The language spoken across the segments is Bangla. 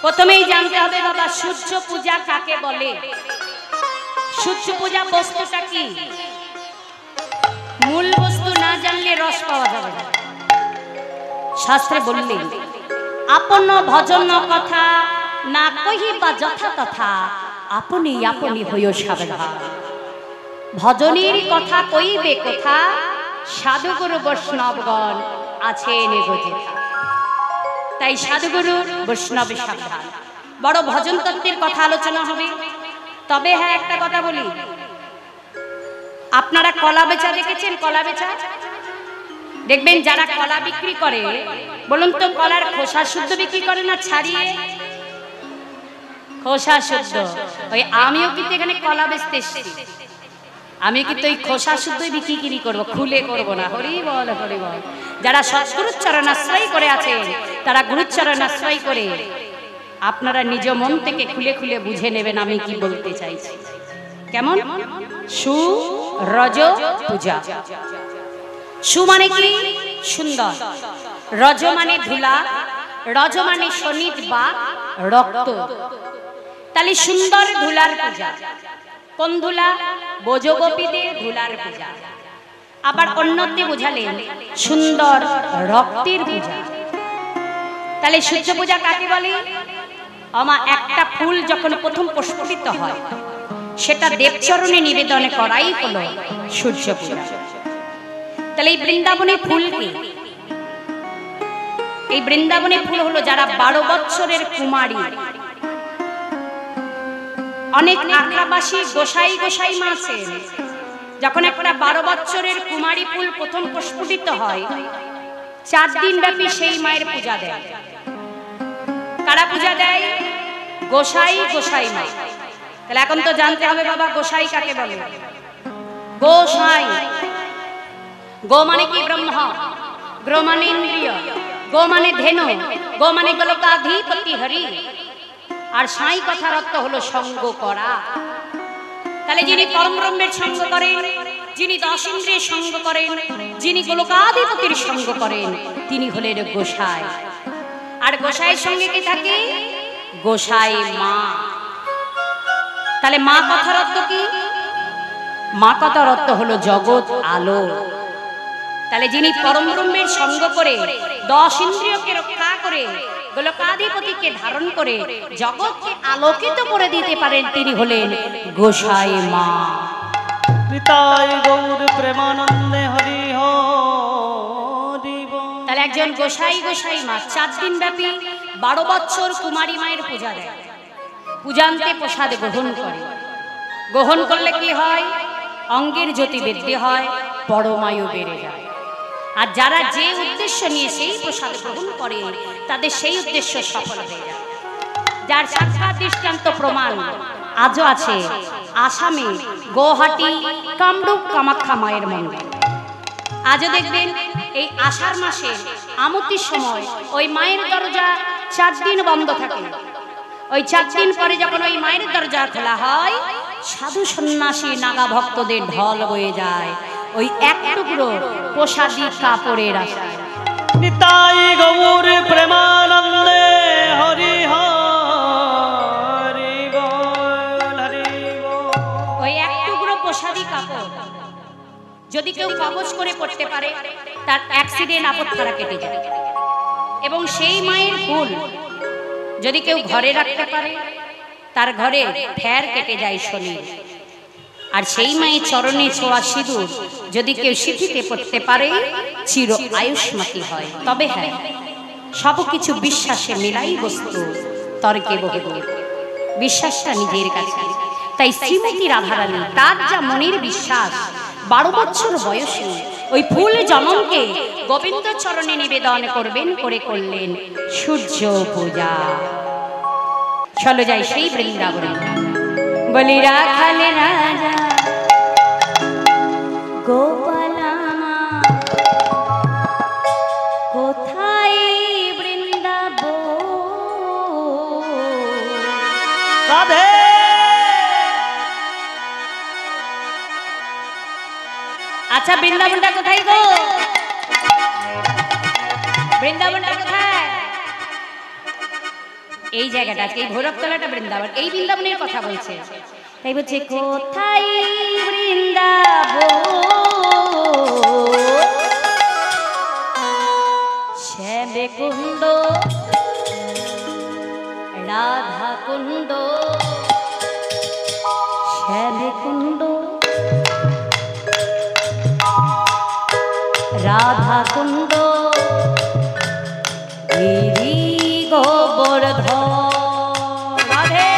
প্রথমেই জানতে হবে বাবা সূর্য পূজা কাকে বলে। সূর্য পূজা বস্তুটা কি? মূল বস্তু না জানলে রস পাওয়া যাবে না। শাস্ত্রে বললেন আপন ভজন কথা না কহিবা যথা তথা আপনি আপনি হইও সাবধান। ভজনের কথা কইবে কথা সাধুগুরু বৈষ্ণবগণ আছেন এগোজেথা। তাই সাধুগুরু বৈষ্ণব সাবধান। বড় ভজন তত্ত্বের কথা আলোচনা হবে। তবে হ্যাঁ একটা কথা বলি, আপনারা কলা বেচা দেখেছেন? কলা বেচা দেখবেন যারা কলা বিক্রি করে, বলুন তো কলার খোসা শুদ্ধ বিক্রি করে না ছাড়িয়ে? খোসা শুদ্ধ। ওই আমিও কিন্তু এখানে কলা বেচতে এসেছি, আমি কিন্তু এই খোসা শুদ্ধই বিক্রি করবো, খুলে করবো না। হরি বল হরি বল। যারা সৎগুরুর চরণ আশ্রয় করে আছেন তারা গুরুর চরণ আশ্রয় করে আপনারা নিজ মন থেকে খুলে খুলে বুঝে নেবেন আমি কি বলতে চাইছি। কেমন? সু রজ পূজা। সু মানে কি? সুন্দর। রজ মানে ধুলা, রজ মানে শনিত বা রক্ত। তাহলে সুন্দর ধুলার পূজা। কোন ধুলা? বোজগোপীদের ধুলার পূজা। আবার অন্যতে বোঝালেন সুন্দর রক্তের পূজা। তাহলে সূর্য পূজা কাকে বলে? আমা একটা ফুল যখন প্রথম প্রস্ফুটিত হয় সেটা দেবচরণে নিবেদন করাই হলো সূর্য পূজা। তাহলে এই বৃন্দাবনে ফুল কি? এই বৃন্দাবনে ফুল হলো যারা 12 বছরের কুমারী। অনেক আখড়াবাসী গোসাই গোসাই মা আছেন, যখন একটা 12 বছরের কুমারী ফুল প্রথম প্রস্ফুটিত হয় 4 দিন ব্যাপী সেই মায়ের পূজা দেয়। কারা পূজা দেয়? গোসাই গোসাই মা। তাহলে এখন তো জানতে হবে বাবা গোসাই কাকে বলে। গোসাই, গো মানে কি? ব্রহ্ম। গ্র মানে ইন্দ্রিয়, গো মানে ধেনু, গো মানে গোলকাধিপতি হরি। আর সাই কথার অর্থ হলো সঙ্গ করা। তাহলে যিনি পরম ব্রহ্মের সঙ্গ করেন, যিনি 10 ইন্দ্রিয়ের সঙ্গ করেন, যিনি গোলকাধিপতির সঙ্গ করেন তিনি হলেন গোসাই। আর গোসাইয়ের সঙ্গে কি থাকে? গোসাই মা। তাহলে মা কথার অর্থ কি? মা কথার অর্থ হলো জগৎ আলো। তাহলে যিনি পরম ব্রহ্মের সঙ্গ করে 10 ইন্দ্রিয়কে রক্ষা করে গোলকাধিপতিকে ধারণ করে জগৎকে আলোকিত করে দিতে পারেন তিনি হলেন গোসাই মা। নিতাই গৌর প্রেমানন্দে হরি হরি বল। তাহলে একজন গোসাই গোসাই মা 4 দিন ব্যাপী 12 বছর কুমারী মায়ের পূজা দেয়। পূজান্তে প্রসাদ গ্রহণ করে। গ্রহণ করলে কি হয়? অঙ্গের জ্যোতি বৃদ্ধি হয়, পরমায়ু বেড়ে যায়। আর যারা যে উদ্দেশ্য নিয়ে সেই প্রসাদ গ্রহণ করে তাদের সেই উদ্দেশ্য সফল হয়ে যায়। যার সাক্ষাৎ দৃষ্টান্ত প্রমাণ আজও আছে আসামে গুয়াহাটি কামরূপ কামাখ্যা মায়ের মন্দির। আজও দেখবেন এই আষাঢ় মাসে আমতির সময় ওই মায়ের দরজা 4 দিন বন্ধ থাকে। ওই 4 দিন পরে যখন ওই মায়ের দরজা খোলা হয় সাধু সন্ন্যাসী নাগা ভক্তদের ঢল বয়ে যায় ওই এক টুকরো প্রসাদী কাপড়ের আশায়। নিতাই গৌর প্রেমানন্দে হরি হরি বল হরি বল। ওই এক টুকরো প্রসাদী কাপড় যদি কেউ কবজ করে পড়তে পারে তার অ্যাক্সিডেন্ট আপদ খারাপ কেটে যায়। এবং সেই মায়ের ফুল যদি কেউ ঘরে রাখতে পারে তার ঘরে ফের কেটে যায় শনি। আর সেই মায়ের চরণে ছোঁয়া সিঁদুর যদি কেউ সিঁথিতে পড়তে পারে চির আয়ুষ্মতী হয়। তবে হ্যাঁ, সবকিছু বিশ্বাসে মিলাই বস্তু তর্কে বহু দূর। বিশ্বাসটা নিজের কাছে। তাই শ্রীমতী রাধারানী তার যা মনের বিশ্বাস 12 বছর বয়সে ওই ফুল জনমকে গোবিন্দ চরণে নিবেদন করবেন করে করলেন সূর্য পূজা। চলো যাই সেই বৃন্দাবনে। বলি রাখালে রাজা গোপালা কোথায় বৃন্দাবন? রাধে আচ্ছা বৃন্দাবনটা কোথায় গো? বৃন্দাবনটা কোথায়? এই জায়গাটা আজকে এই ভৈরবতলাটা বৃন্দাবন, এই বৃন্দাবনের কথা বলছে। তাই বলছে কোথায় বৃন্দাবন শ্যামে কুণ্ড রাধা কুণ্ড, শ্যামে কুণ্ড রাধা কুণ্ড গিরি গোবর্ধন। রাধে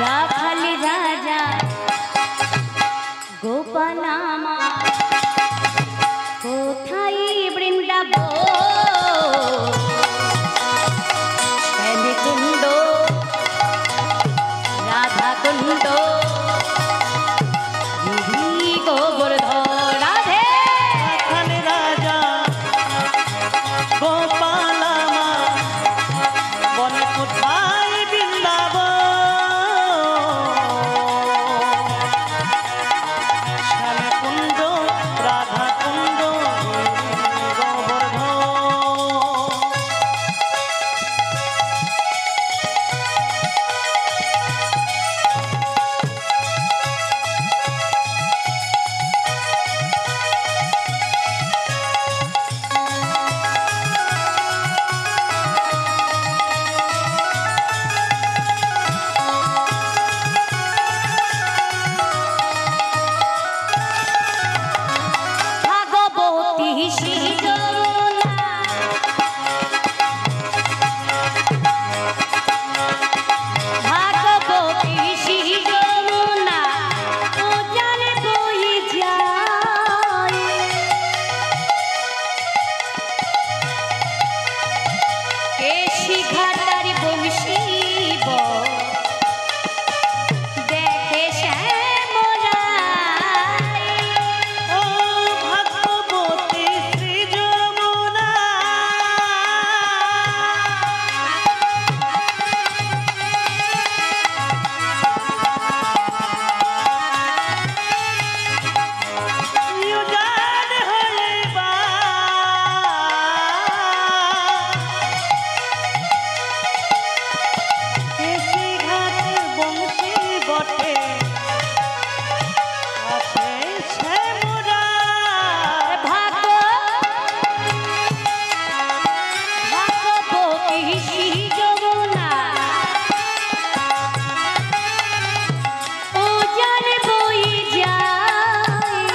রাখালি রাজা গোপাল আমার কোথায় বৃন্দাবন শ্যামে কুণ্ড রাধা কুণ্ড গিরি গোবর্ধন। রাধে রাখালি রাজা গোপাল আমার বলে কোথায় বৃন্দাবন শ্যামে কুণ্ড রাধা কুণ্ড গোবর্ধন। ভাগবতী শ্রী যমুনা ভাগবতী শ্রী যমুনা উজানে বয়ে যায় কেশি ঘাটার বংশী দেখে শ্যামরায় ও ভাগবতী শ্রী যমুনা উজান হয়ে বা কেশি ঘাট বংশী বটে আছে শ্যামরা ভাগবতী শ্রী যমুনা উজানে বয়ে যায়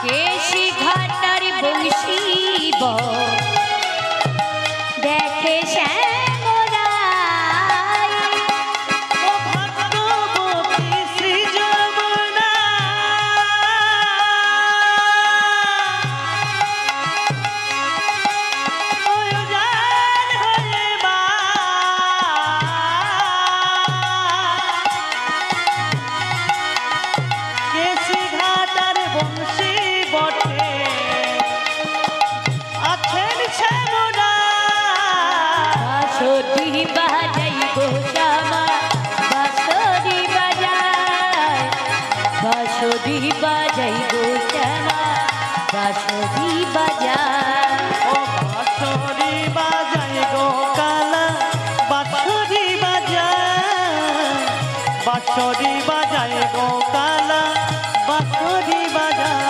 কেশি ঘাটার বংশী দেখে শ্যামরায় ও ভাগবতী শ্রী যমুনা উজান হয়ে বা কেশি ঘাটার বংশী বটে আছেন শ্যামরা বাঁশরি বাজাই গো শ্যামা বাঁশরি বাজাই বাঁশরি বাজাই গো শ্যামা বাঁশরি বাজাই ও বাঁশরি বাজায় গো কালা বাঁশরি বাজায় বাঁশরি বাজায় গো কালা বাঁশরি বাজায়।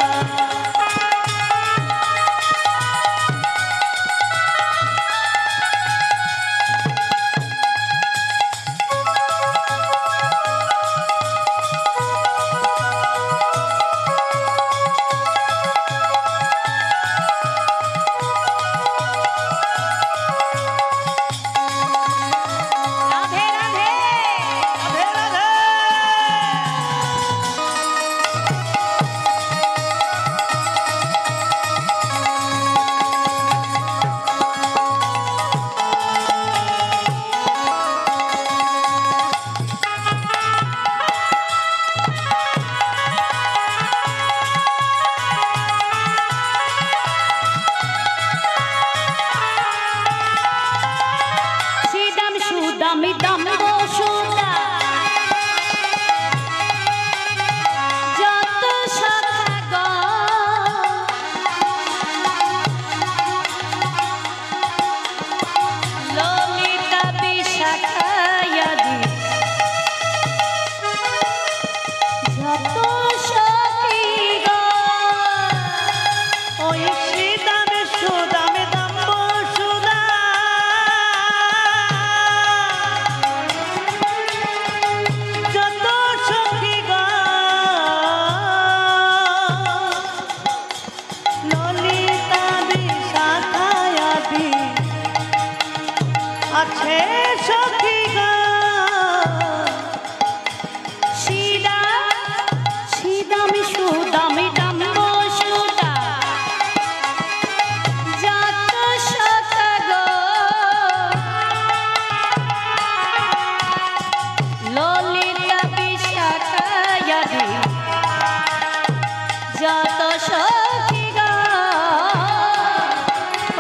যত সখী গা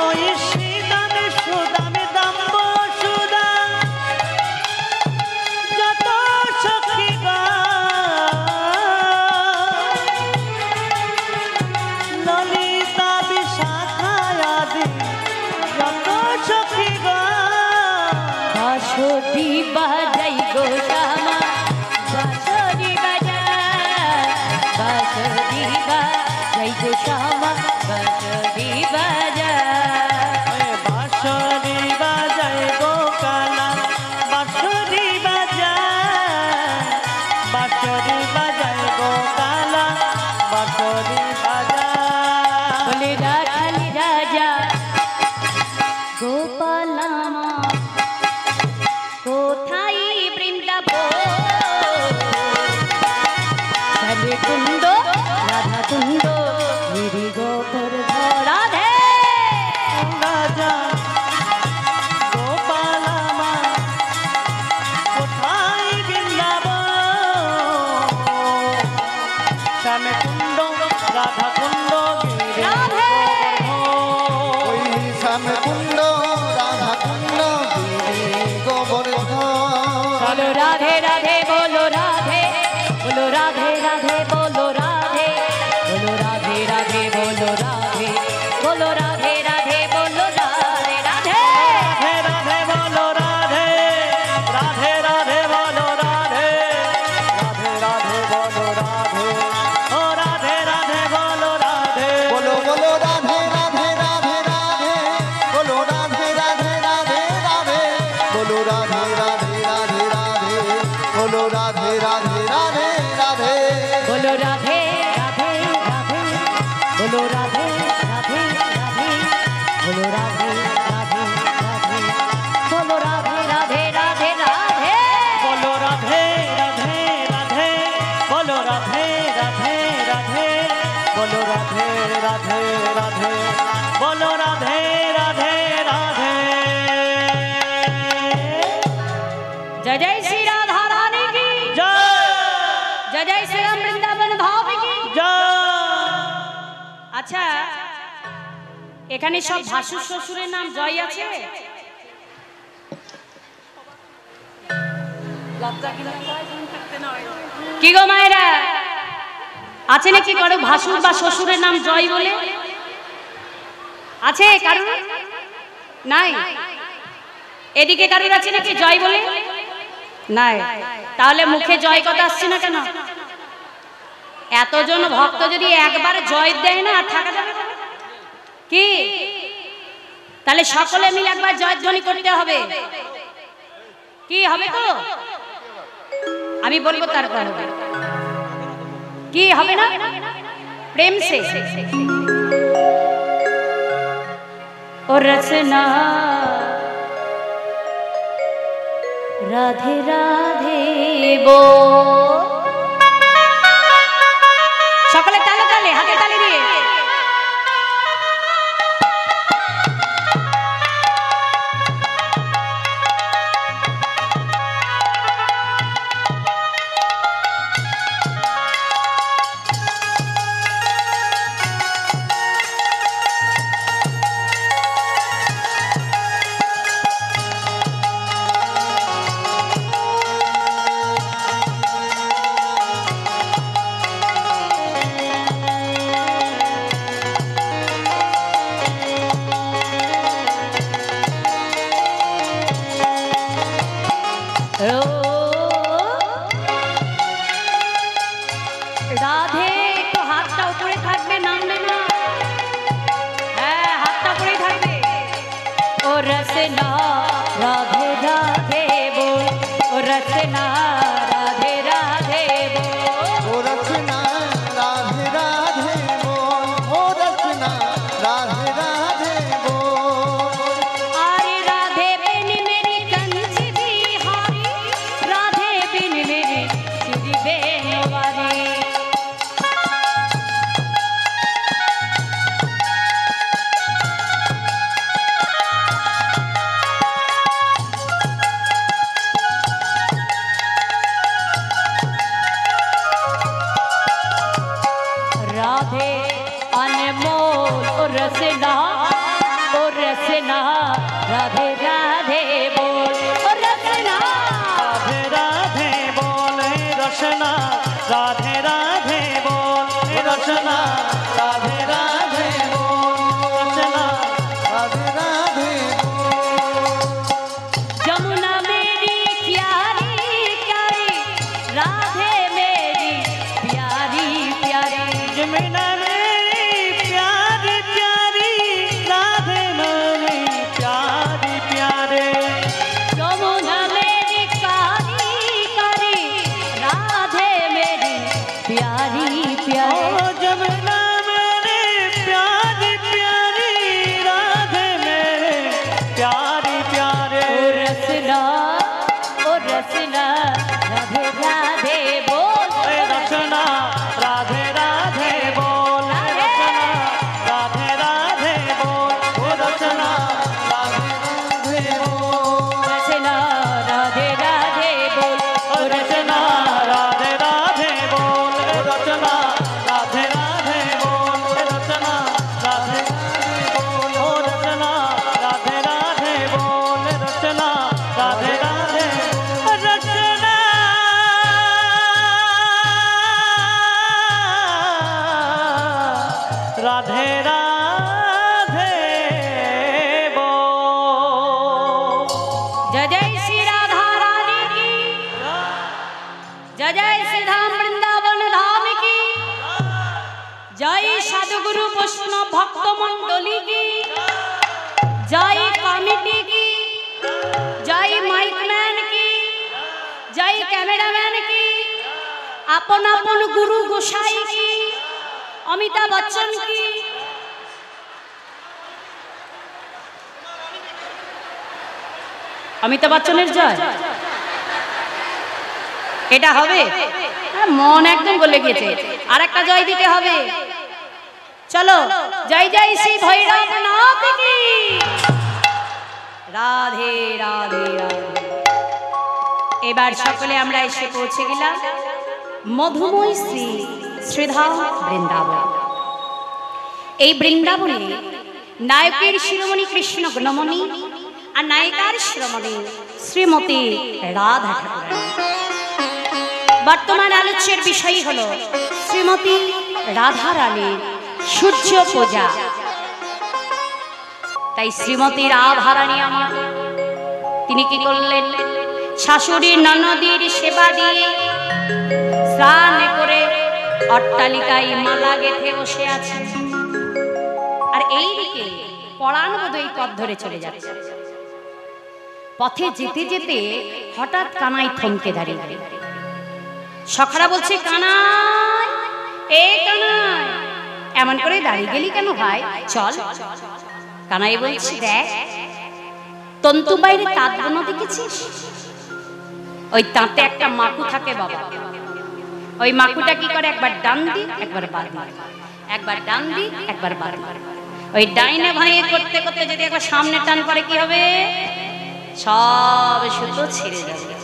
ওই শ্রীদামে সুদামে দাম্ব সুদা যত সখী গা ললিতা বিশাখায়াদি যত সখী গা বাঁশরি বাজাই গো শ্যামা বাঁশরি বাজাই বাঁশরি বাজাই গো শ্যামা বাঁশরি বাজাই বাঁশরি বাজায় গো কালা বাঁশরি বাজায় বাঁশরি বাজায় গো কালা বাঁশরি বাজায় বলে রাখালি রাজা গোপালামা কোথায় বৃন্দাবন শ্যামে কুণ্ড রাধা কুণ্ড গিরি গোপর রাধে রাজা গোপালামা কোথায় বৃন্দাবন শ্যামে কুণ্ড রাধা কুণ্ড রাধে ওই শ্যামকুণ্ড রাধাকুণ্ড গিরি গোবর্ধন বলো রাধে রাধে বলো রাধে বলো রাধে রাধে বলো রাধে বলো রাধে রাধে বলো রাধে বলো রাধে রাধে বলো রাধে রাধে রাধে রাধে বলো রাধে রাধে রাধে বলো রাধে রাধে রাধে বলো রাধে ও রাধে রাধে বলো রাধে বলো বলো রাধে রাধে রাধে রাধে বলো রাধে রাধে রাধে রাধে বলো রাধে রাধে রাধে রাধে বলো রাধে রাধে রাধে রাধে বলো রাধে রাধে রাধে বলো রাধে রাধে রাধে বলো রাধে রাধে রাধে বলো রাধে রাধে রাধে রাধে বলো রাধে রাধে রাধে বলো রাধে রাধে রাধে বলো রাধে রাধে রাধে বলো রাধে রাধে রাধে जय जय श्री राधा रानी की জয় जय जय श्री राम वृंदावन धाम की জয় আচ্ছা এখানে সব ভাসুর শ্বশুরের নাম জয় আছে কি গো মায়েরা আছে নাকি কারো ভাসুর বা শ্বশুরের নাম জয় বলে আছে কারো নাই এদিকে কারোর আছে নাকি জয় বলে নাই তাহলে মুখে জয় কথা আসছে না কেন এতজন ভক্ত যদি একবার জয় দেয় না আর থাকা যাবে না? কি তাহলে সকলে মিলে একবার জয়ধ্বনি করতে হবে কি হবে তো আমি বলবো তারপর হবে কি হবে না প্রেম সে ও রচনা রাধে রাধে বো সকলে তালে তালে হাতে তালি দিয়ে রাধে একটু হাতটা উপরে থাকবে নামবে না হ্যাঁ হাতটা উপরেই থাকবে ও রসনা রাধে রাধে বল ও রসনা রাধে রাধে বল ও রচনা রাধে রাধে বল ও রচনা রাধে রাধে বল আরে রাধে বিন মেরি कंची बिहारी राधे बिन मेरी श्री बेनवारी रसना राधे राधे बोल ओ रसना राधे राधे बोल रसना राधे राधे बोल रसना राधे राधे बोल रसना राधे राधे जमुना मेरी प्यारी प्यारी राधे मेरी प्यारी प्यारी जमुना मेरी प्यारी प्यारी राधे मेरी प्यारी प्यारे जमुना मेरी कारी कारी राधे मेरी प्यारी प्यारी ओ जमुना मेरे प्यारी प्यारी राधे मेरे प्यारी प्यारे ओ रसना राधे राधे बोल रचना राधे राधे बोल रचना राधे राधे बोल रचना राधे बोल रसना राधे राधे बोल रचना राधे राधे बोल रचना राधे राधे बोल रचना राधे बोल रचना राधे राधे बोल रचना राधे राधे रचना राधे राधे बोल जय जय श्री राधा रानी की जय जय श्री धाम वृंदावन धाम की जय साधुगुरु वैष्णव भक्त मंडली की जय कमिटी की जय माइक मैन की जय कैमरामैन की अपन अपन गुरु गोसाई की अमिताभ बच्चन की অমিতাভ বচ্চনের জয় এটা হবে মন একদম গলে গেছে আর একটা জয় দিতে হবে চলো জয় জয় শ্রী ভৈরবনাথ কি রাধে রাধে রাধে এবার সকলে আমরা এসে পৌঁছে গেলাম মধুময় শ্রী শ্রীধাম বৃন্দাবন এই বৃন্দাবনে নায়কের শিরোমণি কৃষ্ণ গুণমণি আর নায়িকার শিরোমণি শ্রীমতী রাধা ঠাকুরানী বর্তমান আলোচ্যের বিষয় হলো শ্রীমতী রাধা রানীর সূর্য পূজা তাই শ্রীমতী রাধা রানী আমার তিনি কি করলেন শাশুড়ির ননদীর সেবা দিয়ে স্নান করে অট্টালিকায় মালা গেঁথে বসে আছে আর এইদিকে পরাণ বোধহয় পথ ধরে চলে যাচ্ছে পথে যেতে যেতে হঠাৎ কানাই থমকে দাঁড়িয়ে সখারা বলছে কানাই এ কানাই এমন করে দাঁড়িয়ে গেলি কেন ভাই চল কানাই বলছে দেখ তন্তু বাইরে তাঁত বোনা দেখেছিস ওই তাঁতে একটা মাকু থাকে বাবা ওই মাকুটা কি করে একবার ডান দি একবার বাঁ দি একবার ডান দি একবার বাঁ দি ওই ডাইনে ভাঁয়ে করতে করতে যদি একবার সামনে টান করে কি হবে সব সুতো ছিঁড়ে যাবে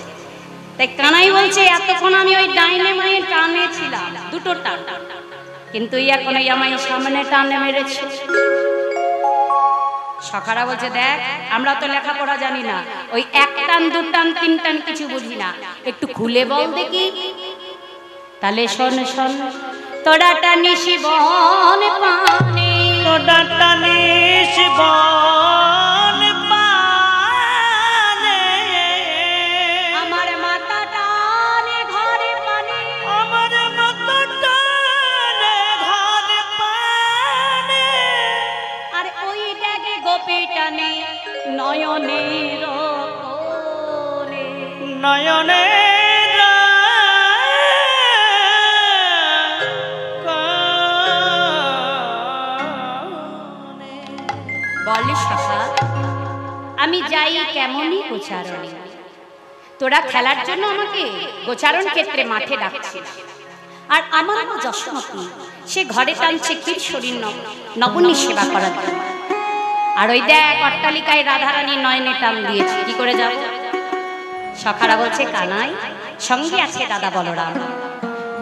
তাই কানাই বলছে এতক্ষণ আমি ওই ডাইনে ভাঁয়ে টানে ছিলাম দুটো টান কিন্তু এখন ওই আমায় সামনে টানে মেরেছে সখারা বলছে দেখ আমরা তো লেখাপড়া জানি না ওই এক টান দু টান তিন টান কিছু বুঝি না একটু খুলে বল দেখি তাহলে শোন শোন তোরা টানিস বন পানে তোরা টানিস বন পানে আমার মাথা টানে ঘরে পানে আমার মাথা টানে ঘরে পানে আর ওই ড্যাগে গোপী টানে নয়নের কোণে নয়নে বলে সখা আমি যাই কেমনই গোচারণে তোরা খেলার জন্য আমাকে গোচারণ ক্ষেত্রে মাঠে ডাকছিস আর আমার মা যশোমতী সে ঘরে টানছে ক্ষীর শরীর নবনী সেবা করার জন্য আর ওই দেখ অট্টালিকায় রাধারানী নয়নে টান দিয়েছে কি করে যাব সখারা বলছে কানাই সঙ্গে আছে দাদা বলরাম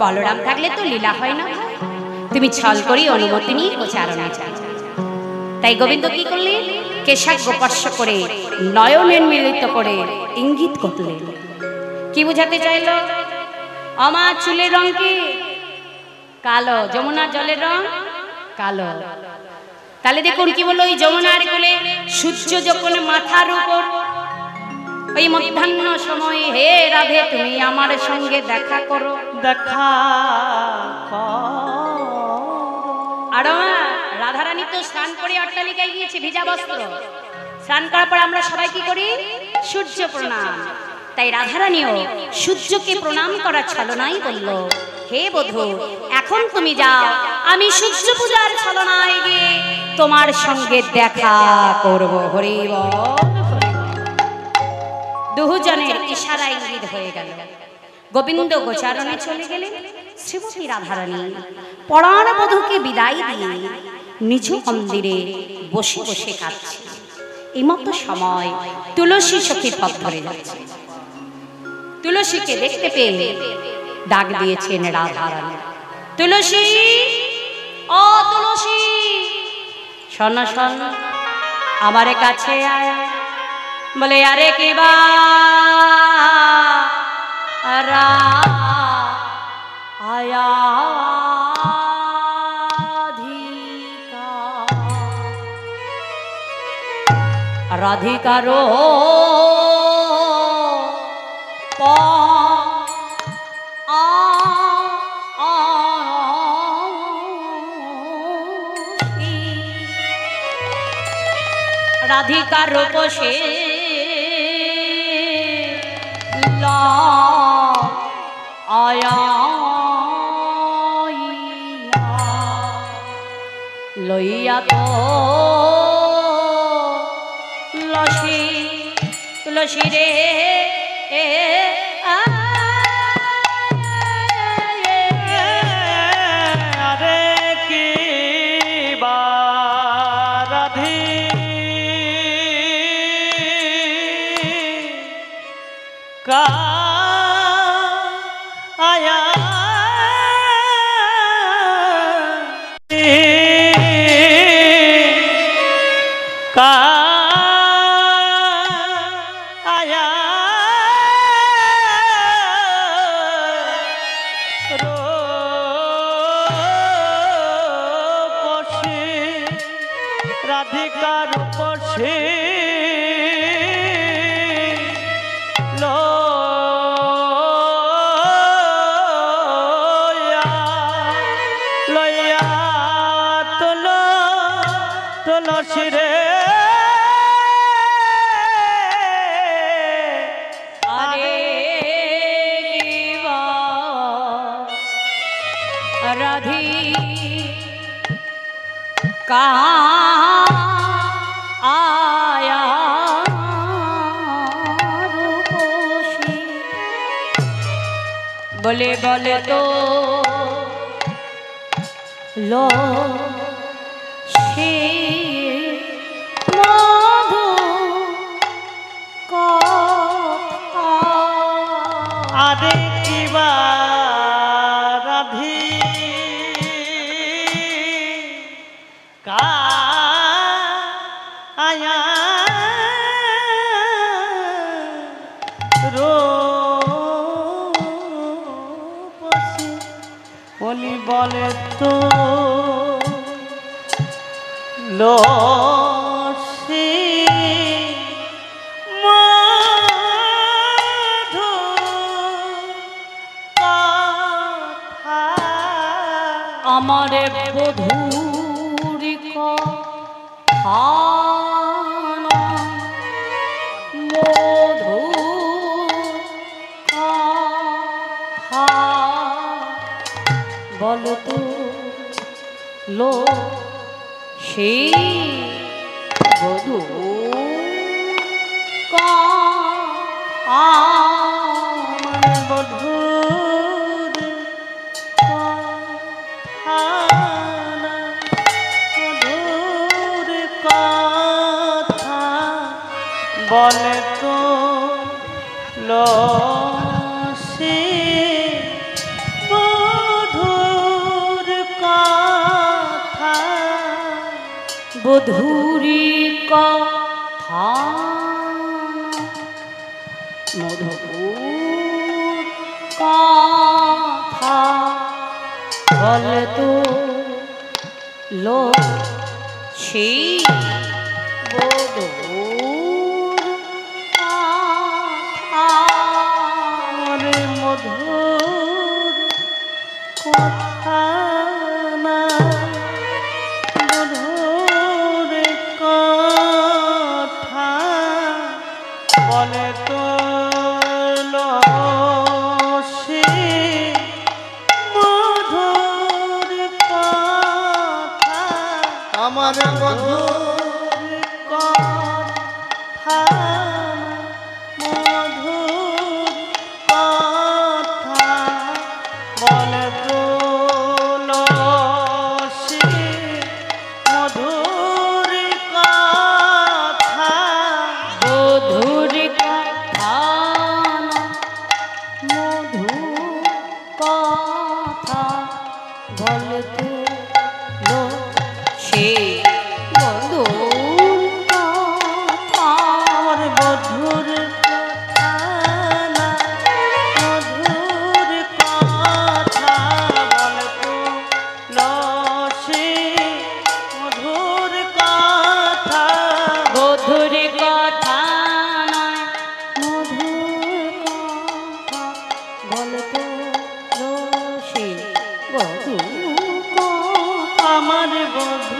বলরাম থাকলে তো লীলা হয় না তুমি ছল করি অনুমতি নিয়ে গোচারণে যাও তাই গোবিন্দ কি করলেন? কেশাগ্র স্পর্শ করে নয়নের মিলিত করে ইঙ্গিত করলেন। কি বুঝাতে চাইল? আমার চুলের রং কি? কালো। যমুনা জলের রং কালো। তাহলে দেখুন কি বললো, ওই যমুনার কোলে সূর্য যখন মাথার উপর ওই মধ্যাহ্ন সময়, হে রাধে তুমি আমার সঙ্গে দেখা করো, দেখা আর রাধারানী তো স্নান করে অট্টালিকায় গিয়েছে ভিজা বস্ত্র। স্নান করার পর আমরা সবাই কি করি? সূর্য প্রণাম। তাই রাধারানীও সূর্যকে প্রণাম করার ছলনাই বলল, হে বধূ এখন তুমি যাও, আমি সূর্য পূজার ছলনায় গিয়ে তোমার সঙ্গে দেখা করব। হরি বল। দুজনের ইশারা ইঙ্গিত হয়ে গেল। গোবিন্দ গোচারণে চলে গেলেন। শ্রীমতী রাধারানী পরাণ বধূকে বিদায় দিয়ে নিজ মন্দিরে বসে বসে কাঁদছে। এই মতো সময় তুলসী সখী পথ ধরে যাচ্ছে। তুলসীকে দেখতে পেয়ে ডাক দিয়েছেন রাধারানী, তুলসী, ও তুলসী, শোন শোন, আমার কাছে আয়। বলে আরে কি বা আয়া রাধিকারো রাধিকার রূপসে আয়া লইয়া তো তুলসী, তুলসী রে আরে কি বারাধি কা আয়া কা আয়া রূপসী রাধিকার রূপসী লইয়া তুলসী রে রাধি কা আয়া রূপসী। বলে বলে তো লো সে মধু কথা। আরে কিবা রাধি কা আয়া রূপসী। বলি বলে তো লসী মধু কথা। আমার বধূর কথা মধু কথা বলো তো লো সেই বধূ আমার বধূর কথা না, বধূর কথা বলে তো লসী মধুর কথা বধূরি কথা মধুর কথা বলে তো লোক সেই বধূর কথা মধুর কথা না মধুর কথা বলে তো সে মধুর কথা আমার মধুর কথা মধুর কথা বলে তো সে মধুর কথা বধূর কথা মধু কথা বলে তো সে বধূর কথা আমার মধুর কথা না মধুর কথা বলে তো সে মধুর কথা বধূর কথা নয় মধুর কথা বলে তো সে বধূর কথা আমার বধু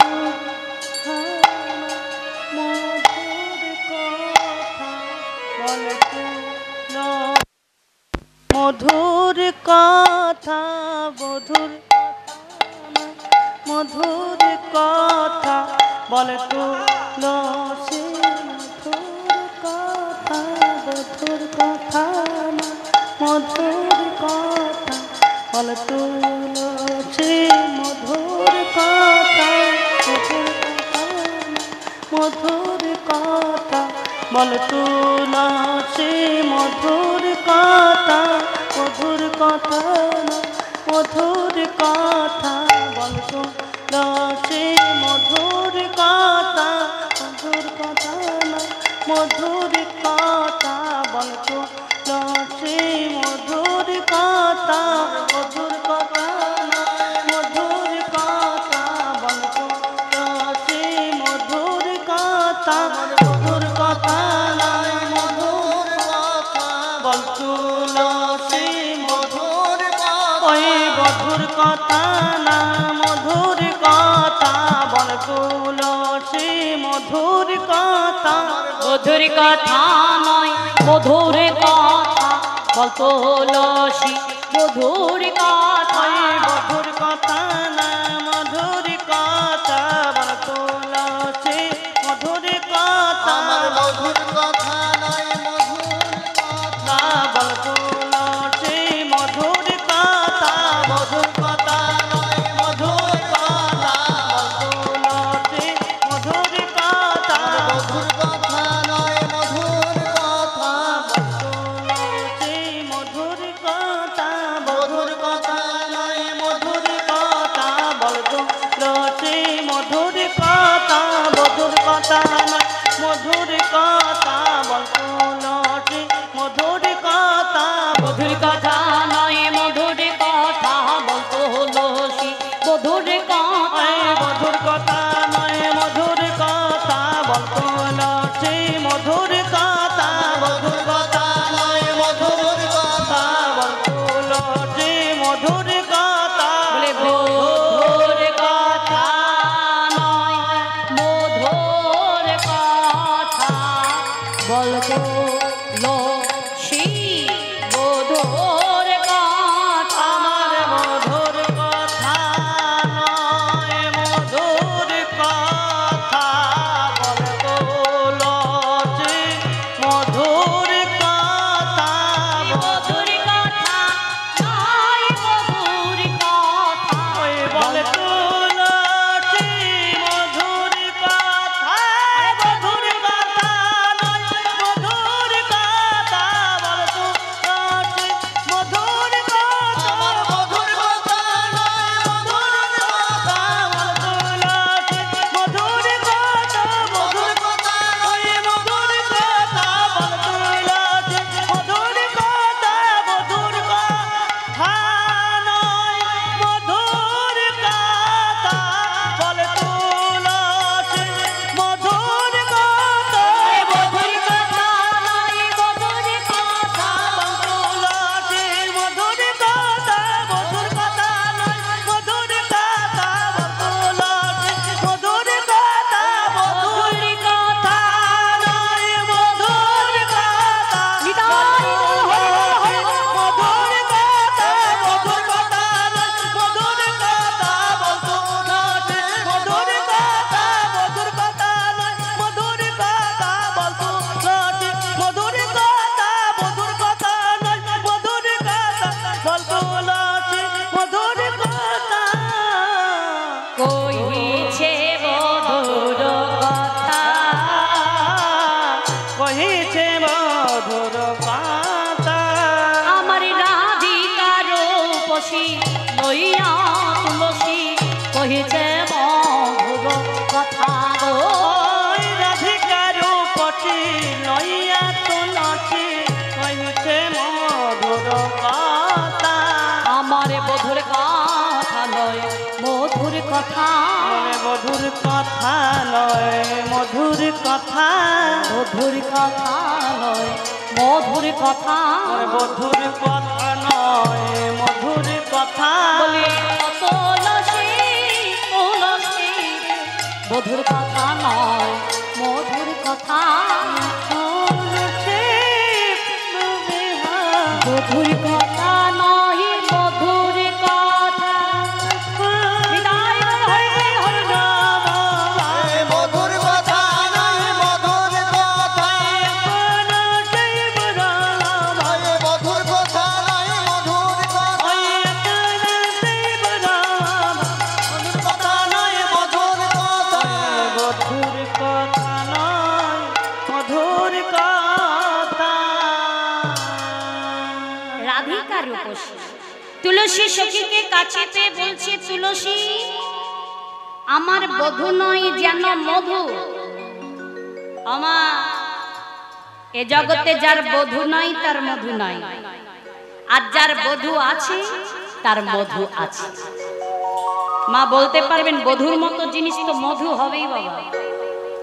মধুর কথা বলে তো মধুর কথা মধুর মধুর কথা বলে তো সে মধুর কথা মধুর কথা মধুর কথা বলে তো সে মধুর কথা মধুর কথা বলে তো সে মধুর কথা মধুর কথা মধুর কথা বলে তো সে মধুর কথা মধুর কথা মধুর কথা বলে তো সে মধুর কথা মধুর কথা মধুর কথা বলে তো সে মধুর কথা মধুর কথা মধুর কথা বলতো সে মধুর কথা ওই মধুর কথা না মধুর কথা বলতো সে মধুর কথা মধুর কথা নয় মধুর কথা বলতো লসি মধুর কথা মধুর কথা না মধুর কথা বলতো সে মধুর কথা আমার মধুর কথা নয় মধুর কথা বলতো সে মধুর কথা মধুর কথা নয় মধুর কথা বলতো সে মধুর কথা মধুর কথা নয় মধুর কথা সে মধুর কথা মধুর কথা নয় মধুর কথা বলতো সে মধুর কথা মধুর কথা মধুর কথা বলতো সে মধুর কথা মধুর কথা নয় মধুর কথা বলতো লসি মধুর কথা মধুর কথা নয় মধুর কথা বলতো সে মধুর কথা মধুর কথা নয় মধুর কথা বলতো সে মধুর কথা বলে মধুর কথা নয় মধুর কথা বলতো কহিছে মধুর কথা, কহিছে মধুর কথা। আমার রাধিকার রূপসী লইয়া তুলসী কহিছে মধুর কথা গো। ওই রাধিকার রূপসী লইয়া তুলসী কহিছে মধুর কথা। আমার বধুর কথা নয় মধুর কথা, মধুর কথা নয় মধুর কথা, মধুর কথা নয় মধুর কথা, মধুর কথা নয় মধুর কথা। বলি তুলসী তুলসী মধুর কথা নয় মধুর কথা, মধুর কথা নয় মধুর কথা। হৃদয় হরে হরে নাম মধুর কথা নয় মধুর কথা, মধুর কথা নয় মধুর কথা, মধুর কথা নয় মধুর কথা, মধুর কথা নয় মধুর কথা। রাধিকার রূপসী তুলসী সখীকে কাছে পেয়ে বলছে, তুলসী আমার বধূ নয় যেন মধু। আমার এ জগতে যার বধূ নাই তার মধু নাই, আর যার বধূ আছে তার মধু আছে। মা বলতে পারবেন বধূর মতো জিনিস তো মধু হবেই বাবা,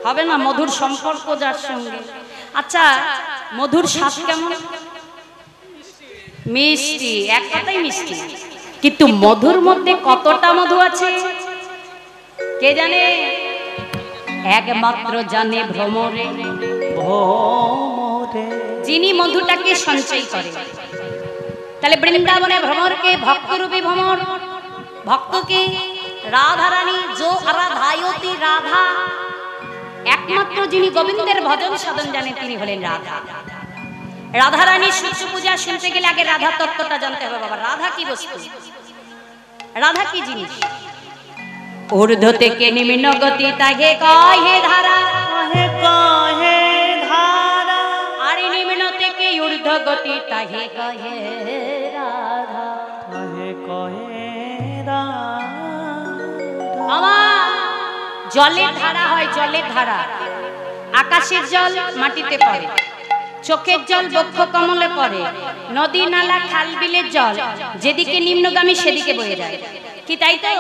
হবে না? মধুর সম্পর্ক যার সঙ্গে। আচ্ছা মধুর স্বাদ কেমন? মিষ্টি, এক কথাই মিষ্টি। কিন্তু মধুর মধ্যে কতটা মধু আছে কে জানে? একমাত্র জানে ভ্রমরে ভ্রমরে যিনি মধুটাকে সঞ্চয় করে। তাহলে বৃন্দাবনে ভ্রমরকে ভক্তরূপী ভ্রমর, ভক্তকে রাধারানী যো আরাধায়তি রাধা, একমাত্র যিনি গোবিন্দের ভজন সাধন জানেন তিনি হলেন রাধা। রাধারানীর সূর্য পূজা শুনতে গেলে আগে রাধা তত্ত্বটা জানতে হবে বাবা। রাধা কি বস্তু, রাধা কি জিনিস? ঊর্ধ্ব থেকে নিম্ন গতি তাকে কহে ধারা, কহে কহে ধারা, আর নিম্ন থেকে ঊর্ধ্ব গতি তাকে কহে রাধা। কহে কহে রাধা। আমার জলের ধারা হয়, জলের ধারা। আকাশের জল মাটিতে পড়ে, চোখের জল বক্ষ কমলে পড়ে, নদী নালা খাল বিলের জল যেদিকে নিম্নগামী সেদিকে বয়ে যায়, কি তাই তো?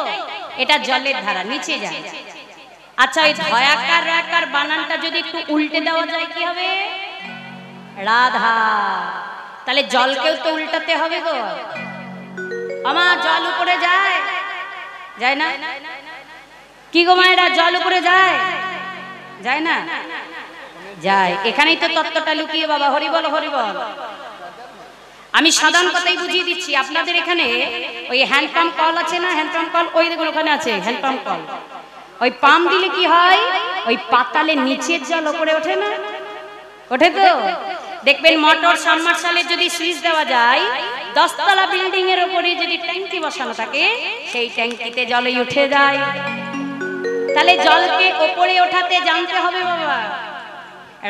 এটা জলের ধারা, নিচে যায়। আচ্ছা ওই ধয়াকার রাকার বানানটা যদি একটু উল্টে দেওয়া যায় কি হবে? রাধা। তাহলে জলকেও তো উল্টাতে হবে গো। আমার জল উপরে যায়, যায় না? কি গো মায়েরা, জল উপরে যায়, যায় না? যায়। এখানেই তো তত্ত্বটা লুকিয়ে বাবা। হরি বল হরি বল। আমি সাধারণ কথাই বুঝিয়ে দিচ্ছি আপনাদের। এখানে ওই হ্যান্ড পাম্প কল আছে না? হ্যান্ড পাম্প কল ওই দেখুন ওখানে আছে হ্যান্ড পাম্প কল। ওই পাম্প দিলে কি হয়? ওই পাতালের নিচের জল উপরে ওঠে না? ওঠে তো? দেখবেন মোটর সাবমার্শালের যদি সুইচ দেওয়া যায়, 10 তলা বিল্ডিং এর উপরে যদি ট্যাঙ্কি বসানো থাকে, সেই ট্যাঙ্কিতে জলে উঠে যায়। তাহলে জলকে উপরে ওঠাতে জানতে হবে বাবা।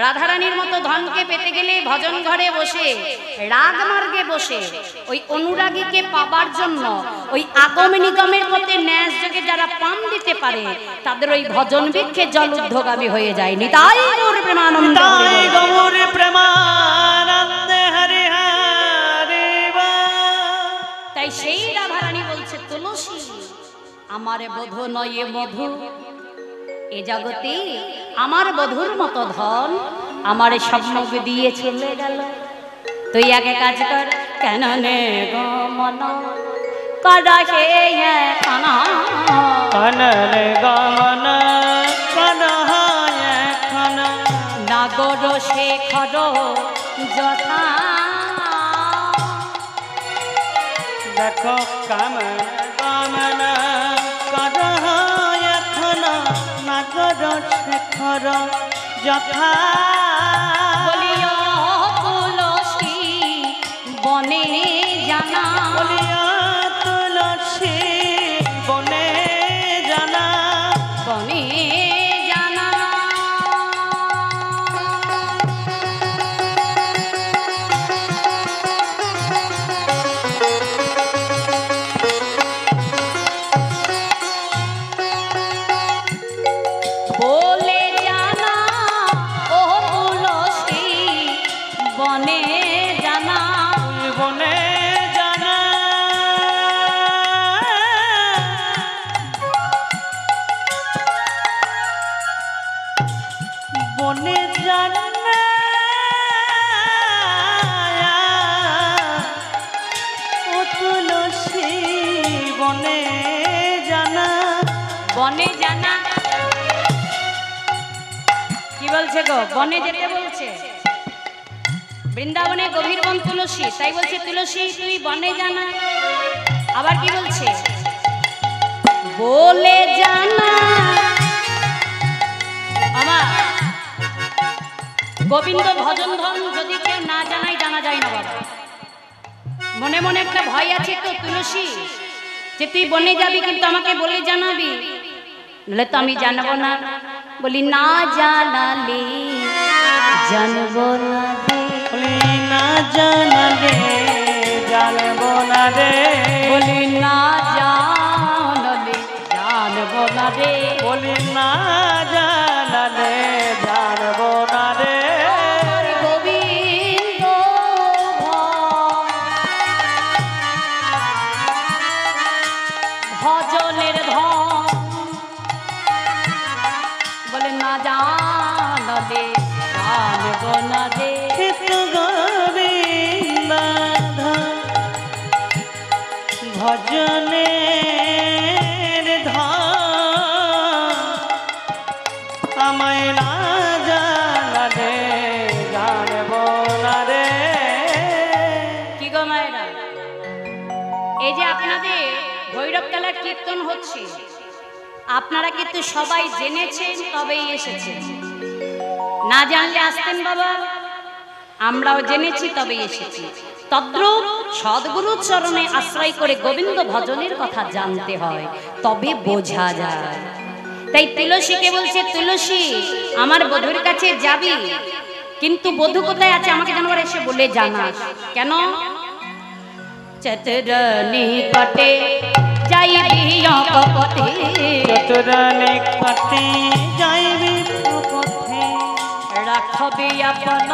রাধারানীর মতো ধনকে পেতে গেলে ভজন ঘরে বসে, রাগ মার্গে বসে, ওই অনুরাগীকে পাবার জন্য ওই আগম নিগমের মধ্যে ন্যাস যোগে যারা পাম দিতে পারে, তাদের ওই ভজন বৃক্ষে জল ঊর্ধ্বগামী হয়ে যায়। নিতাই গৌর প্রেমানন্দ, তাই গৌর প্রেমানন্দে হরি হরি বল। তাই সেই রাধারানী বলছে, তুলসী আমার বধূ নয় মধু, এ জগতে আমার বধূর মতো ধন আমার স্বপ্ন দিয়ে চলে গেল। তুই আগে কাজ কর, কেন নে গমন করা হে কানা, কনলে গমন কনহায় খন, নাগর শেখর যথা। দেখো কামন গমন কনহায় খন, নাগর শেখর যথা। বলিও তুলসী বনে জানা, বলিয়া তুলসী বনে জানা। বনে জানা বলে জানা ও তুলসী বনে জানা বনে জানা বনে জানা ও তুলসী বনে জানা বনে জানা কি বলছে গো বনে যেতে বলছে বৃন্দাবনে গভীর বন তুলসী তাই বলছে তুলসী তুই বনে জানা আবার কি বলছে বলে জানা আমার গোবিন্দ ভজন ধন যদি কেউ না জানাই জানা যায় না বাবা মনে মনে একটা ভয় আছে তো তুলসী যে তুই বনে যাবি কিন্তু আমাকে বলে জানাবি বলে তো আমি জানবো না বলি না জানালে জানবো না রে বলি না জানালে জানবো না রে বলি না জানালে জানবো না রে বলি না জানালে জানবো না রে গোবিন্দ ভজনের ধন বলে না জানালে জানবো না রে গোবিন্দ ভজনের ধন আমায় না জানালে জানবো না রে কি গো মায়েরা এই যে আপনাদের ভৈরব তলার কীর্তন হচ্ছে আপনারা কিন্তু সবাই জেনেছেন তবেই এসেছেন না জানলে আসতেন বাবা আমরাও জেনেছি তবেই এসেছি তদ্রূপ সদ্গুরু চরণে আশ্রয় করে গোবিন্দ ভজনের কথা জানতে হয় তবে বোঝা যায় তাই তুলসীকে বলছে তুলসী আমার বধূর কাছে যাবি কিন্তু বধূ কোথায় আছে আমাকে জানবার এসে বলে জানাস কেন চতুর নিকটে যাইবি কপটে চতুরানে কাটে যাইবি পথে রাখবি আপন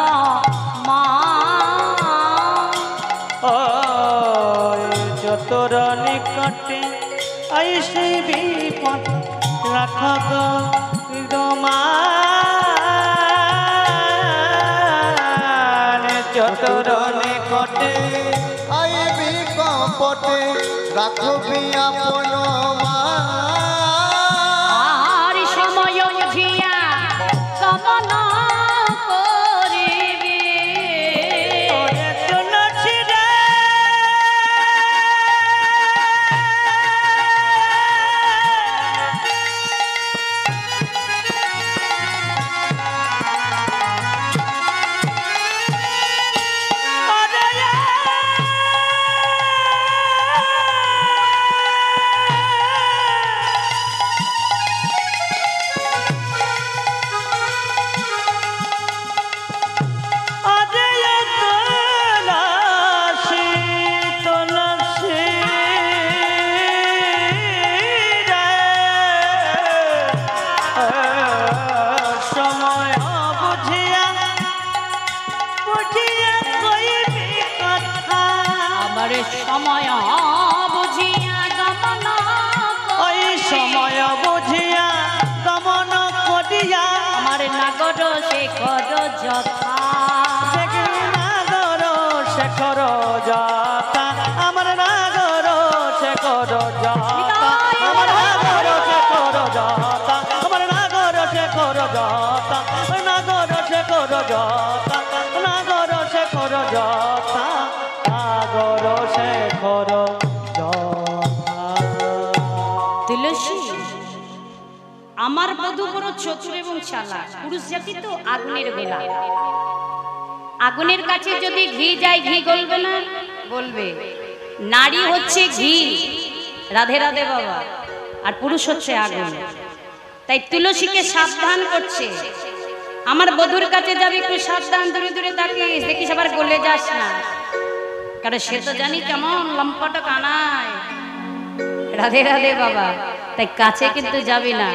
মা ও চতুর নিকটে আইসি বিপদ রাখব রমান চতুর নিকটে আইবি কপটে রাখবি আপন মা আর সময় বুঝিয়া কমন করিবি তুলসী রে সময় বুঝিয়া গমন ওই সময় বুঝিয়া গমন করিয়া আমার নাগর শেখর যথা নাগর শেখর যাতা আমার নাগর শেখর যাতা আমার নাগর শেখর যাতা আমার নাগর শেখর যাতা নাগর শেখর যাতা নাগর শেখর যাতা নাগর শেখর তুলসী আমার বধূ বড় চতুর এবং চালাক পুরুষ জাতি তো আগুনের গোলা আগুনের কাছে যদি ঘি যায় ঘি গলবে না বলবে নারী হচ্ছে ঘি রাধে রাধে বাবা আর পুরুষ হচ্ছে আগুন তাই তুলসীকে সাবধান করছে, আমার বধূর কাছে যাবি একটু সাবধান, দূরে দূরে তাকিস, দেখিস আবার গলে যাস না, কারণ সে তো জানি কেমন লম্পট কানায়। রাধে রাধে বাবা, তাই কাছে কিন্তু যাবি না।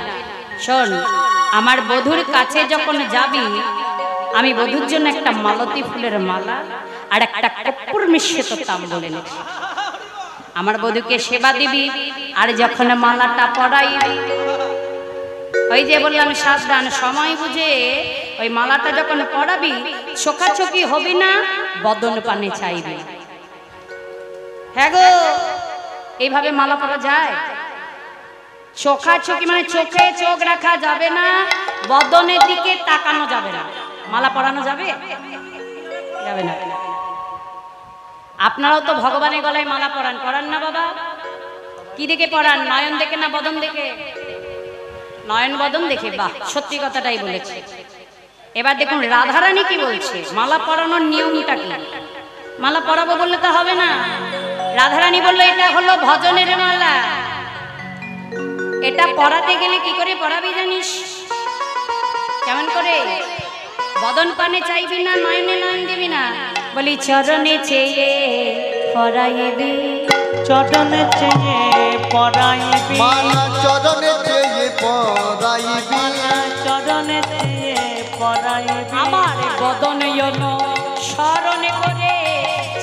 শোন, আমার বধূর কাছে যখন যাবি, আমি বধূর জন্য একটা মালতী ফুলের মালা আর একটা কর্পূর মিশ্রিত তাম্বুল এনেছি। আমার বধূকে সেবা দিবি, আর যখন মালাটা পরাইবি, ওই যে বললাম সাবধান, সময় বুঝে ওই মালাটা যখন পরাবি, চোখাচোখি হবি না, বদন পানে চাইবি। হ্যাঁ গো, এইভাবে মালা পরা যায়? চোখাচোখি মানে চোখে চোখ রাখা যাবে না, বদনের দিকে তাকানো যাবে না। মালা পরানো যাবে? যাবে না। আপনারাও তো ভগবানের গলায় মালা পরান, পরান না বাবা? কি দেখে পরান? নয়ন দেখে না বদন দেখে? নয়ন বদন দেখে। বাহ, সত্যি কথাটাই বলেছে। এবার দেখুন রাধারানী কি বলছে, মালা পরানোর নিয়মটা কি। মালা পরাবো বললে তো হবে না। রাধারানী বললো এটা হলো ভজনের মালা, এটা পরাতে গেলে কি করে পরাবি জানিস? কেমন করে? বদন পানে চাইবি না, নয়নে নয়ন দিবি না, বলি চরণে চেয়ে পরাইবি, চরণে চেয়ে পরাইবি, মালা চরণে চেয়ে পরাইবি, চরণে চেয়ে পরাইবি, আমার বদন স্মরণে করে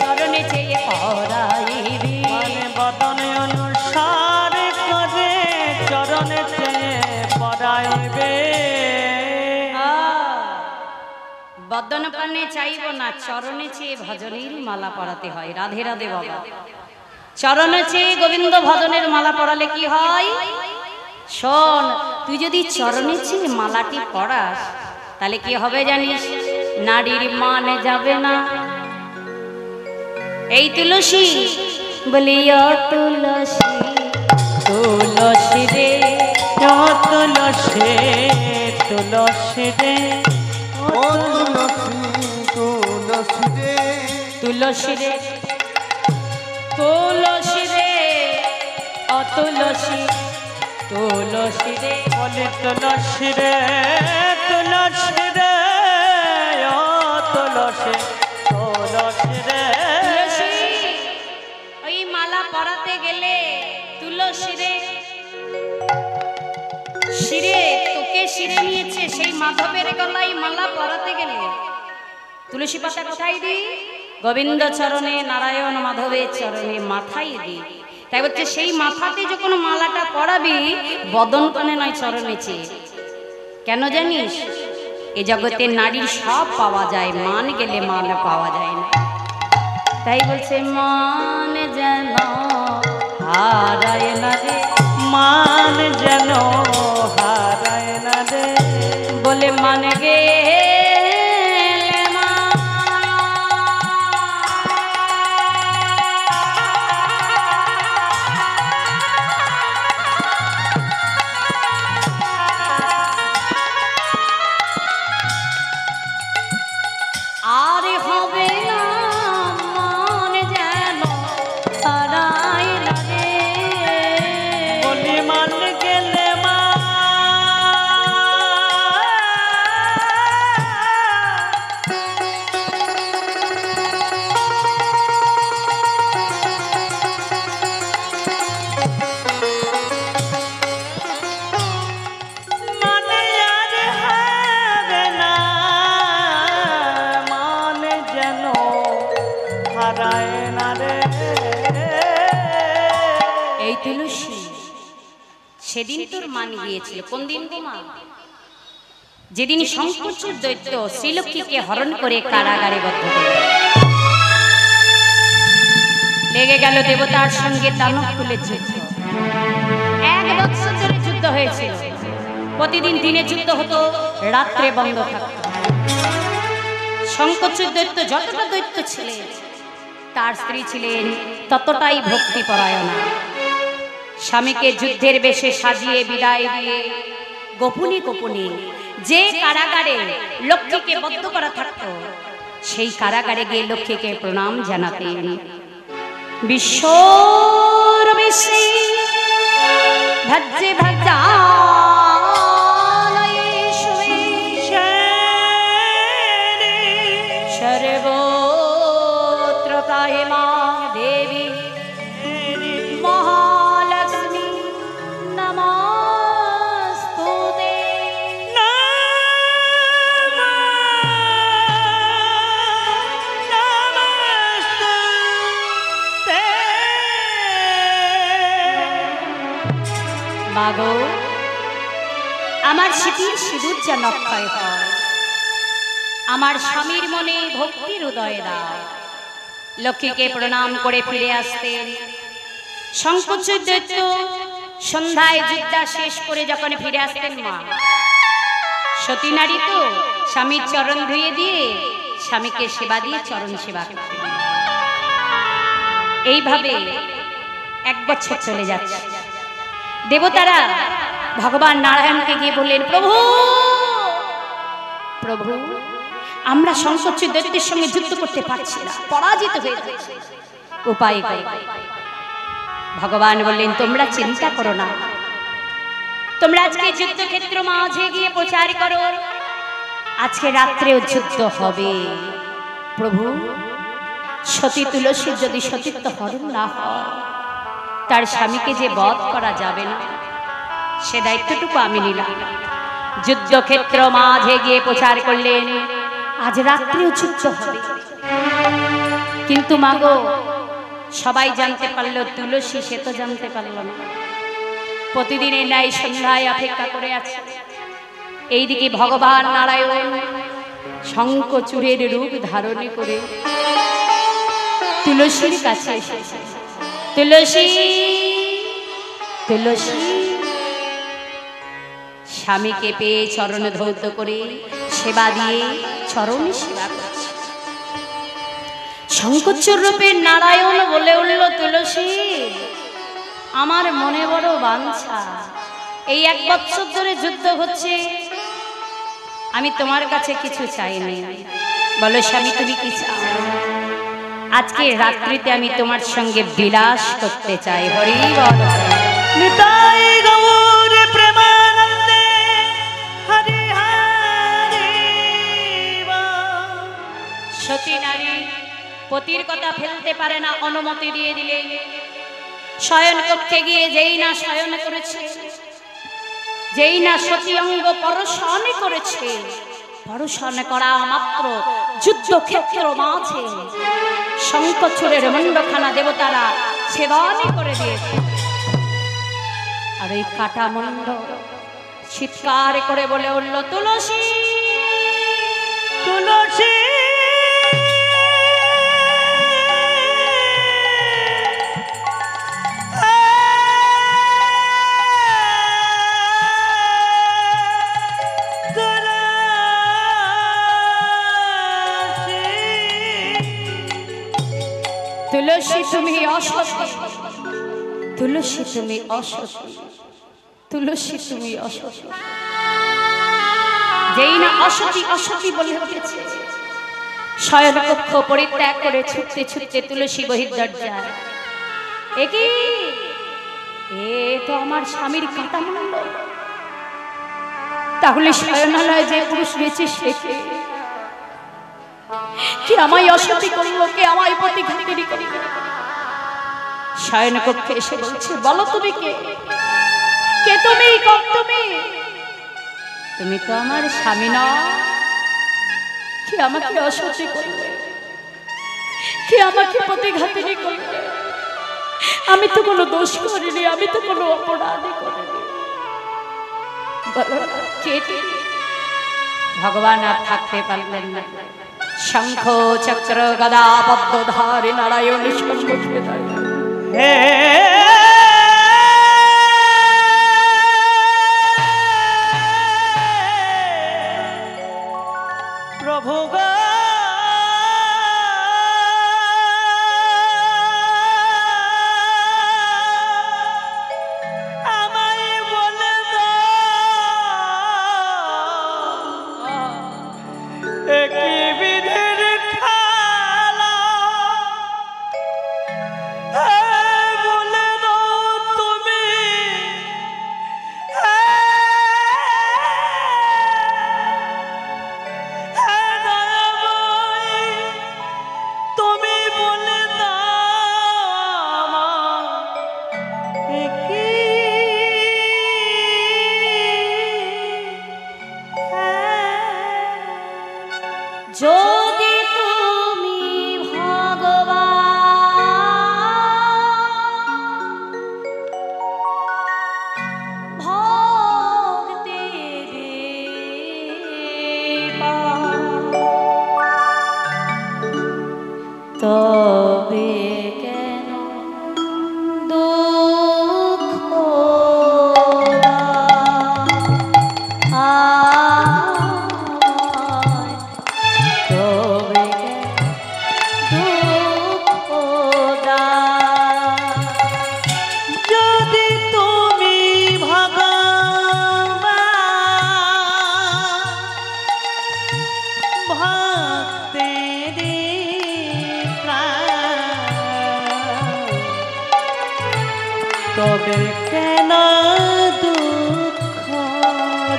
চরণে চেয়ে পরাইবি, বদন অনুসার করে চরণে চেয়ে পরাইবে। বদন পানে চাইব না, চরণে চেয়ে ভজনের মালা পরাতে হয়। রাধে রাধে বাবা। চরণে চেয়ে গোবিন্দ ভজনের মালা পরালে কি হয়? শোন, তুই যদি চরণে চেয়ে মালাটি পরাস, তাহলে কি হবে জানিস? নারীর মান যাবে না। এই তুলসী বলি, ও তুলসী, তুলসী রে, ও তুলসী, তুলসী রে, ও তুলসী, তুলসী রে, তুলসী রে, তুলসী রে, ও তুলসী, তুলসী রে, বলে তুলসী রে, তুলসী রে, ও তুলসী, তুলসী রে। তুলসী, ওই মালা পরাতে গেলে তুলসী রে, শিরে তোকে শিরে নিয়েছে, সেই মাধবের গলায় মালা পরাতে গেলে তুলসী পাতা কোথায় দি? গোবিন্দ চরণে, নারায়ণ মাধবের চরণে মাথায় দি। তাই বলছে সেই মাথাতে যখন মালাটা পরাবি, বদন পানে নয়, চরণে চেয়ে। কেন জানিস? এ জগতে নারীর সব পাওয়া যায়, মান গেলে মান পাওয়া যায় না। তাই বলছে মান যেন হারায় না রে, মান যেন হারায় না রে, বলে মান গে সেদিন তোর মান গিয়েছিল। কোন দিন গো মা? যেদিন শঙ্করচূড় দৈত্য শ্রীলক্ষ্মীকে হরণ করে কারাগারে বদ্ধ করল। লেগে গেল দেবতার সঙ্গে দানব কুলের যুদ্ধ। 1 বছর ধরে যুদ্ধ হয়েছিল। প্রতিদিন দিনে যুদ্ধ হতো, রাত্রে বন্ধ থাকতো। শঙ্করচূড় দৈত্য যতটা দৈত্য ছিলেন, তার স্ত্রী ছিলেন ততটাই ভক্তিপরায়ণা। স্বামীকে যুদ্ধের বেশে সাজিয়ে বিদায় দিয়ে গোপনে গোপনে যে কারাগারে লক্ষ্মীকে বদ্ধ করা থাকতো, সেই কারাগারে গিয়ে লক্ষ্মীকে প্রণাম জানাতেন। বিশ্বর বেশে ভজ্জে ভজা মাগো আমার স্মৃতির সিঁদুর যেন অক্ষয় হয়, আমার স্বামীর মনে ভক্তির উদয় দাও। লক্ষ্মীকে প্রণাম করে ফিরে আসতেন। শঙ্করচূড় দৈত্য সন্ধ্যায় যুদ্ধা শেষ করে যখন ফিরে আসতেন, মা সতী নারী তো স্বামীর চরণ ধুয়ে দিয়ে স্বামীকে সেবা দিয়ে চরণ সেবা করতেন। এইভাবে 1 বছর চলে যাচ্ছে। দেবতারা ভগবান নারায়ণকে গিয়ে বললেন, প্রভু প্রভু আমরা শঙ্করচূড় দৈত্যের সঙ্গে যুদ্ধ করতে পারছি না, পরাজিত হয়ে যাচ্ছে, উপায় কি? ভগবান বললেন, তোমরা চিন্তা করো না, তোমরা আজকে যুদ্ধক্ষেত্র মাঝে গিয়ে প্রচার করো, আজকে রাত্রেও যুদ্ধ হবে। প্রভু সতী তুলসীর যদি সতীত্ব হরণ না হয়, তার স্বামীকে যে বধ করা যাবে না, সে দায়িত্বটুকু আমি নিলাম। যুদ্ধক্ষেত্র মাঝে গিয়ে প্রচার করলেন, আজ রাত্রেও যুদ্ধ হবে। কিন্তু মাগো সবাই জানতে পারলো, তুলসী সে তো জানতে পারল না। প্রতিদিনের ন্যায় সন্ধ্যায় অপেক্ষা করে আছে। এইদিকে ভগবান নারায়ণ শঙ্খচূড়ের রূপ ধারণ করে তুলসীর কাছে এসেছে। তুলসী তুলসী স্বামীকে পেয়ে চরণ ধৌত করে সেবা দিয়ে চরণ সেবা করছে। শঙ্করচূড় রূপে নারায়ণ বলে উঠল, তুলসী আমার মনে বড় বাঞ্ছা, এই 1 বছর ধরে যুদ্ধ হচ্ছে, আমি তোমার কাছে কিছু চাইনি। বলো স্বামী তুমি কি চাও? আজকে রাত্রিতে আমি তোমার সঙ্গে বিলাস করতে চাই। হরি বল। নিতাই গৌর প্রেমানন্দে হরি হরি বল। সতী নারী পতির কথা ফেলতে পারে না, অনুমতি দিয়ে দিলে শয়ন কক্ষে গিয়ে যেই না শয়ন করেছে, যেই না সতী অঙ্গ পরশন করেছে, পরশন করা মাত্র যুদ্ধক্ষেত্র মাঝে শঙ্খচূড়ের মুন্ডখানা দেবতারা ছেদন করে দিয়েছে। আর ওই কাটা মুন্ড চিৎকার করে বলে উঠল, তুলসী তুলসী তুলসী তুমি অসতী, তুলসী তুমি অসতী, তুলসী তুমি অসতী। যেই না অসতী অসতী বলে উঠেছে, শয়ন কক্ষ পরিত্যাগ করে ছুটতে ছুটতে তুলসী বহির্দরজায়, এ কি? এ তো আমার স্বামীর কাটা মুন্ড। তাহলে শয়নালয়ে যে পুরুষ রয়েছে সে কে? কি আমায় অসতী করলো, কে আমায় প্রতিঘাতিনী করল? শয়ন কক্ষে এসে বলছে, বলো তুমি কে? কে তুমি? কম তুমি? তুমি তো আমার স্বামী নও। কি আমাকে অসতী করলে? কি আমাকে প্রতিঘাতিনী করলে? আমি তো কোনো দোষ করিনি, আমি তো কোনো অপরাধ করিনি। বলো কে তুমি? ভগবান আর থাকতে পারলেন না। শঙ্খ চক্র গদা পদ্মধারী নারায়ণ সম্মুখে দাঁড়িয়ে, হে প্রভু গো, আমায় বলে দাও কি বিধির খেলা, বলে দাও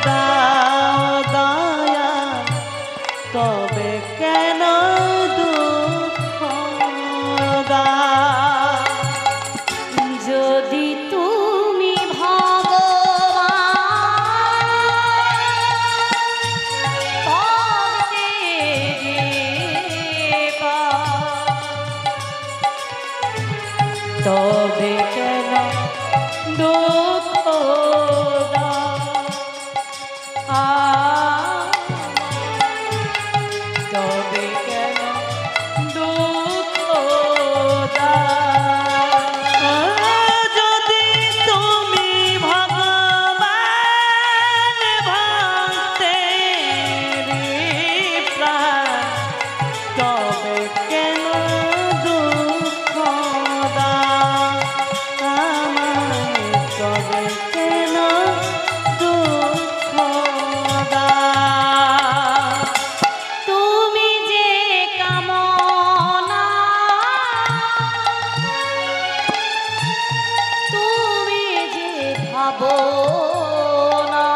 দাও দয়া, তবে কেন দুঃখ দাও? যদি তুমি ভগবান তবে কেন দুঃখ দাও? তবে কেন দুঃখ দাও? যদি তুমি ভগবান ভক্তের প্রাণ, তবে কেন দুঃখ দাও আমায়? তবে কেন দুঃখ দাও? তুমি যে কামনা, তুমি যে ভাবনা,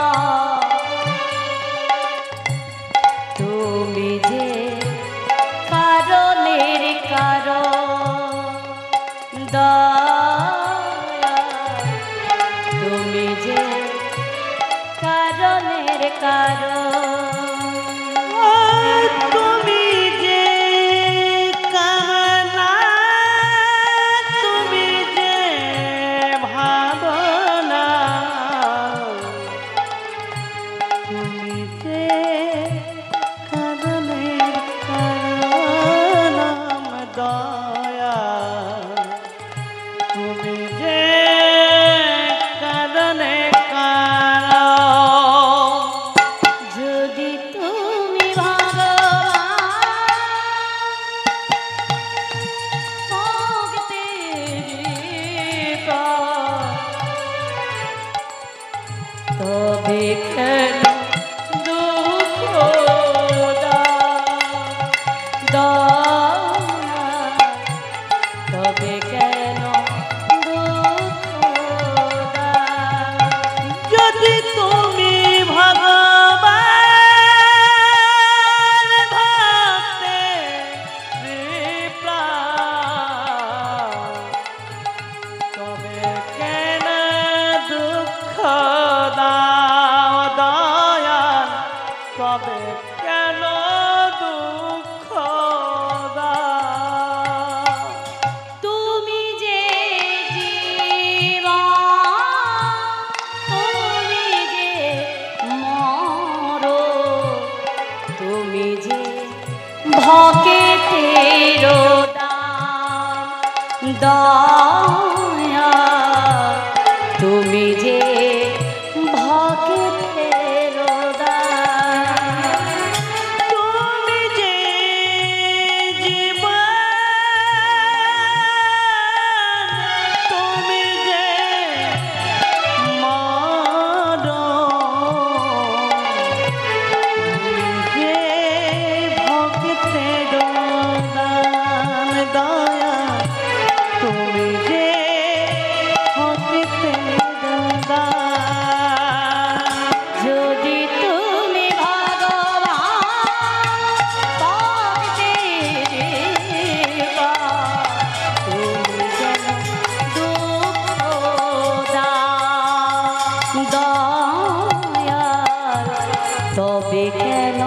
তুমি যে কারণের কারণ, দয়া তুমি যে কারণের কারণ। তুমি যে কামনা, তুমি যে ভাবনা, তুমি যে কারণের কারণ, দয়া তুমি যে কারণের কারণ। যদি তুমি ভগবান ভক্তের পর, তবে কেন দুঃখ দাও? তবে কেন দুঃখ দাও? যদি তুমি ভগবান ভক্তের প্রাণ, তবে কেন দুঃখ দাও দয়াল? তবে কেন দুঃখ দাও? তুমি যে জীবন, তুমি যে মরণ, তুমি যে ভক্তের দান, দয়া তুমি যে ভক্তের দান। তুমি যে জীবন, তুমি যে মরণ, তুমি যে ভক্তের দান, দয়া তুমি যে ভক্তের দান। যদি তুমি ভগবান ভক্তের পর, তুমি যেন দুঃখ দাও, দয়াল তবে কেন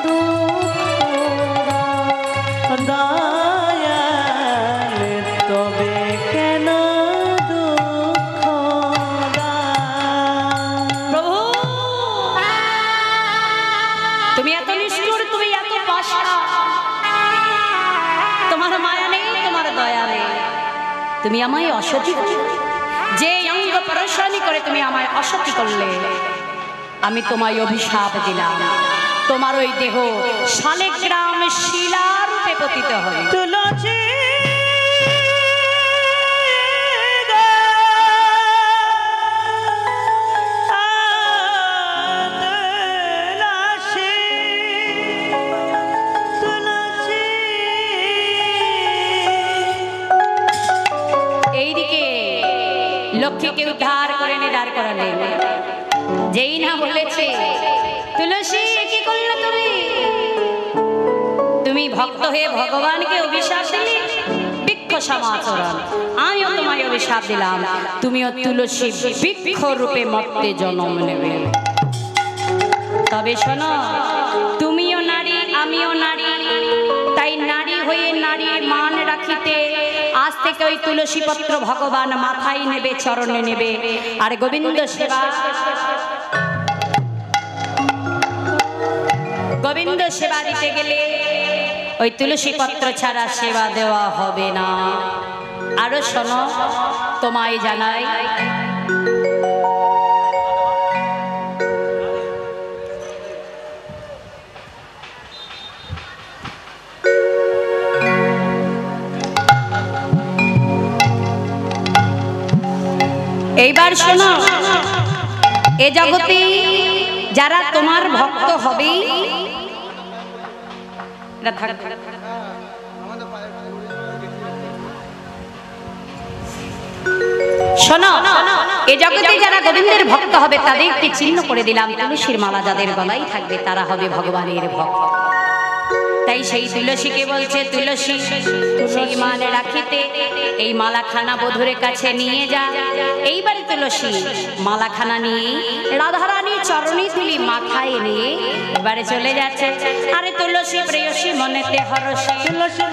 দুঃখ দাও? দয়াল তবে কেন দুঃখ দাও? প্রভু তুমি এত নিষ্ঠুর, তুমি এত পাষাণ, তোমার মায়া নেই, তোমার দয়া নেই। তুমি আমায় অসতী করলে, যে অঙ্গ পরশানি করে তুমি আমায় অসতী করলে, আমি তোমায় অভিশাপ দিলাম, তোমার ওই দেহ শালিগ্রাম শিলারূপে পতিত হবে। তুলসী এইদিকে লক্ষ্মীকে উদ্ধার করে নিয়ে দাঁড় করালেন। যেই না বলেছে তুলসী কি করলে তুমি, তুমি ভক্ত হয়ে ভগবানকে অভিশাপ দিলে, বৃক্ষ সমাচরণ, আমিও তোমায় অভিশাপ দিলাম, তুমিও তুলসী বৃক্ষ রূপে মর্তে জন্ম নেবে। তবে শোনো, তুমিও নারী আমিও নারী, তাই নারী হয়ে নারীর মান রাখিতে আজ থেকে ওই তুলসী পত্র ভগবান মাথায় নেবে, চরণে নেবে। আর গোবিন্দ সেবা, গোবিন্দ সেবা দিতে গেলে ওই তুলসী পত্র ছাড়া সেবা দেওয়া হবে না। আরো শোনো, তোমায় জানাই, এইবার শোনো, এ জগতে যারা তোমার ভক্ত হবে, শোনো, এ জগতে যারা গোবিন্দের ভক্ত হবে তাদেরকে চিহ্ন করে দিলাম, তুলসীর মালা যাদের গলায় থাকবে তারা হবে ভগবানের ভক্ত। তাই সেই তুলসীকে বলছে, তুলসী সেই মানে রাখিতে এই মালাখানা বধূরের কাছে নিয়ে যা। এইবারে তুলসী মালাখানা নিয়ে রাধারানী চরণে তুলি মাথায় নিয়ে এবারে চলে যাচ্ছে। আরে তুলসী প্রেয়সী মনেতে হরসী, তুলসী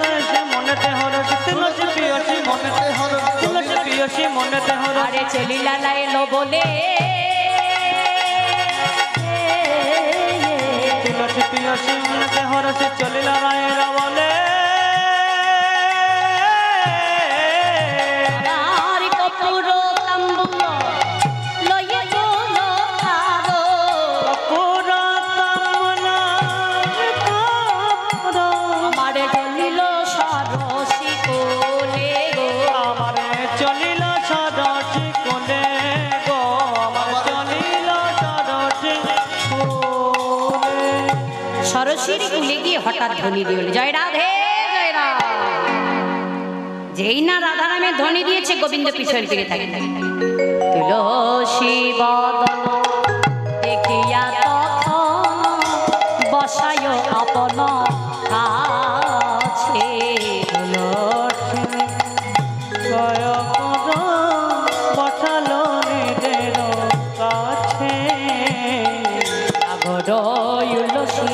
মনেতে হরসী, তুলসী প্রেয়সী মনেতে হরসী, তুলসী প্রেয়সী মনেতে হরসী। আরে চলিলা এলো বলে, তুলসী প্রেয়সী মনেতে হরসী, চলিলা রায়েরা বলে। আর কপুর তাম্বুল লয়ে গেল কারো, কপুর তাম্বুল আমারে চলিল সরসী কোলে গো, আমারে চলিল সরসী কোলে গো, আমার চলিল সরসী কোলে। সরসীর কুলে গিয়ে হঠাৎ ধ্বনি দিয়ে বলে, জয় রাধে জয় রাধ। যেই না রাধা নামে ধ্বনি দিয়েছে, গোবিন্দ পিছন ফিরে থাকে। তুলসী বদন দেখিয়া তখন বসায় আপন কাছে, বসালো নিজের কাছে, তুলসী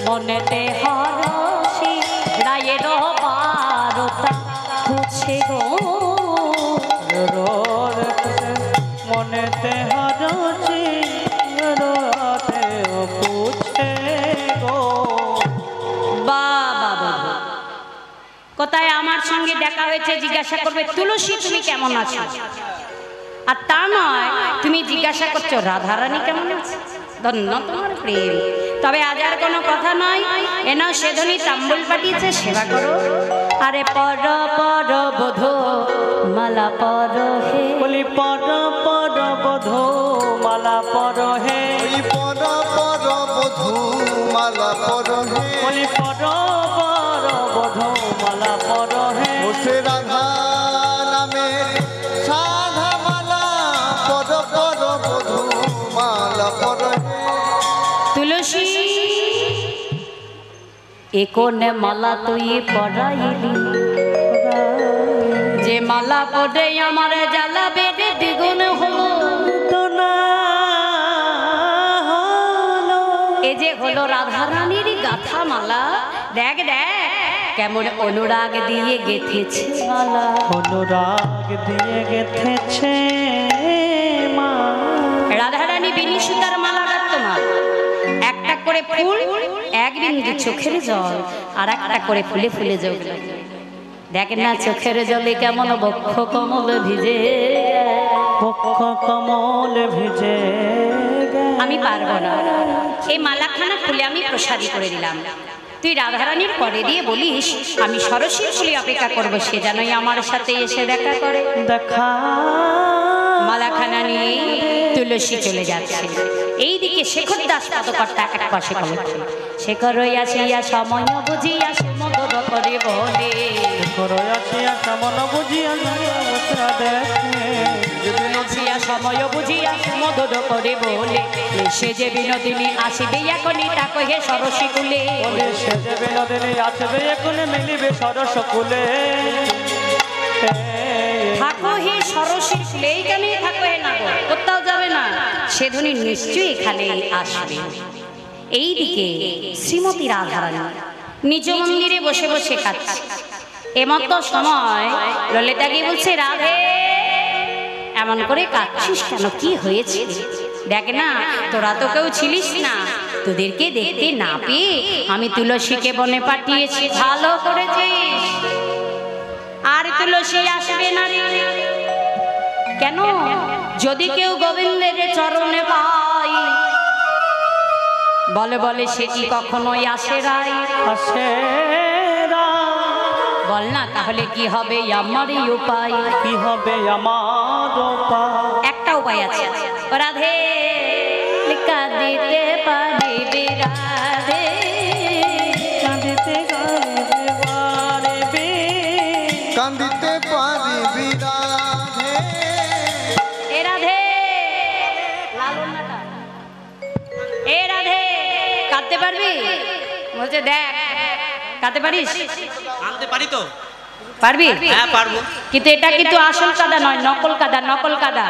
মনেতে হরসী, রায়ের বারতা খুঁজছে গো, মনেতে হরসী রাতে পুছে গো। বাবা কোথায় আমার সঙ্গে দেখা হয়েছে জিজ্ঞাসা করবে, তুলসী তুমি কেমন আছো? আর তা নয় তুমি জিজ্ঞাসা করছো রাধারানী কেমন আছে। ধন্য তোমার প্রেম। তবে আজ আর কোনো কথা নয়, এনাও সেধনী তাম্বুল পাঠিয়েছে, সেবা করো। আরে পর পর বধূ মালা পর হে, বলি পর পর বধূ মালা পর হে, পর পর বধূ মালা পর হে, বলি পর পর বধূ মালা পর হে। বসে রাধা নামে সাধা মালা পর পর বধূ মালা পর হে। তুলসী এ কোন মালা তুই পড়াইলি, যে মালা পড়ে আমার জ্বালা বেড়ে দ্বিগুণ হলো। এ যে হলো রাধারানীর গাথা মালা, দেখ দেখ কেমন অনুরাগ দিয়ে গেথেছে মালা, অনুরাগ দিয়ে গেথেছে মা। রাধারানী বিনি সুতার মালা রাখতো মা, একটা করে ফুল, এক বিন্দু চোখের জল, আর একটা করে ফুলে ফুলে যোগ। দেখ না চোখের জলে কেমন বক্ষ কমল ভিজে, বক্ষ কমল ভিজে। আমি পারবো না, এই মালাখানা খুলে আমি প্রসাদী করে দিলাম। তুই রাধারানীর পরে দিয়ে বলিস আমি সরস্বতীর ফুলে অপেক্ষা করব, সে যেনই আমার সাথে এসে দেখা করে। দেখা মালাখানা নিয়ে তুলসী চলে যাচ্ছে। এইদিকে শেখর দাস পদকর্তা এক পাশে কলছে, শেখর আসিয়া সময় বুঝিয়া সুমধুর করে বলে, আসিয়া সামন বুঝিয়া দেখে আসিয়া সময় বুঝিয়া মধুর করে বলে সে যে বিনোদিনী আসিবে এখনই তাকে হে সরসী কুলে সে যে বিনোদিনী আসবে এখন মিলিবে সরস কুলে থাকো হে সরসী কুলে এইখানেই থাকো হে না কোথাও যাবে না সে ধ্বনি নিশ্চয়ই এখানে আসবে। এইদিকে শ্রীমতী রাধারানী নিজ মন্দিরে বসে বসে কাঁদছে। এমতো সময় ললিতা গিয়ে বলছে, রাধে এমন করে কাঁদছিস কেন, কি হয়েছে? দেখ না, তোরা তো কেউ ছিলিস না, তোদেরকে দেখতে না পেয়ে আমি তুলসীকে বনে পাঠিয়েছি, ভালো করেছিস। আর তুলসী আসবে না রে। কেন? যদি কেউ গোবিন্দের চরণে পাই বলে বলে সে কি কখনোই আসে রাই? আসে বল না, তাহলে কি হবে আমারই উপায়? কি হবে আমার উপায়? একটা উপায় আছে। রাধে কাঁদিতে পারিবে, রাধে কাঁদিতে পারিবে, কান্দিতে পারিবি রাধে। এ রাধে, এ রাধে কাঁদতে পারবি? বলছে দেখ, কাঁদতে পারিস? আনতে পারি তো। পারবি? হ্যাঁ পারবো। কিন্তু এটা কিন্তু আসল কাদা নয়, নকল কাদা, নকল কাদা।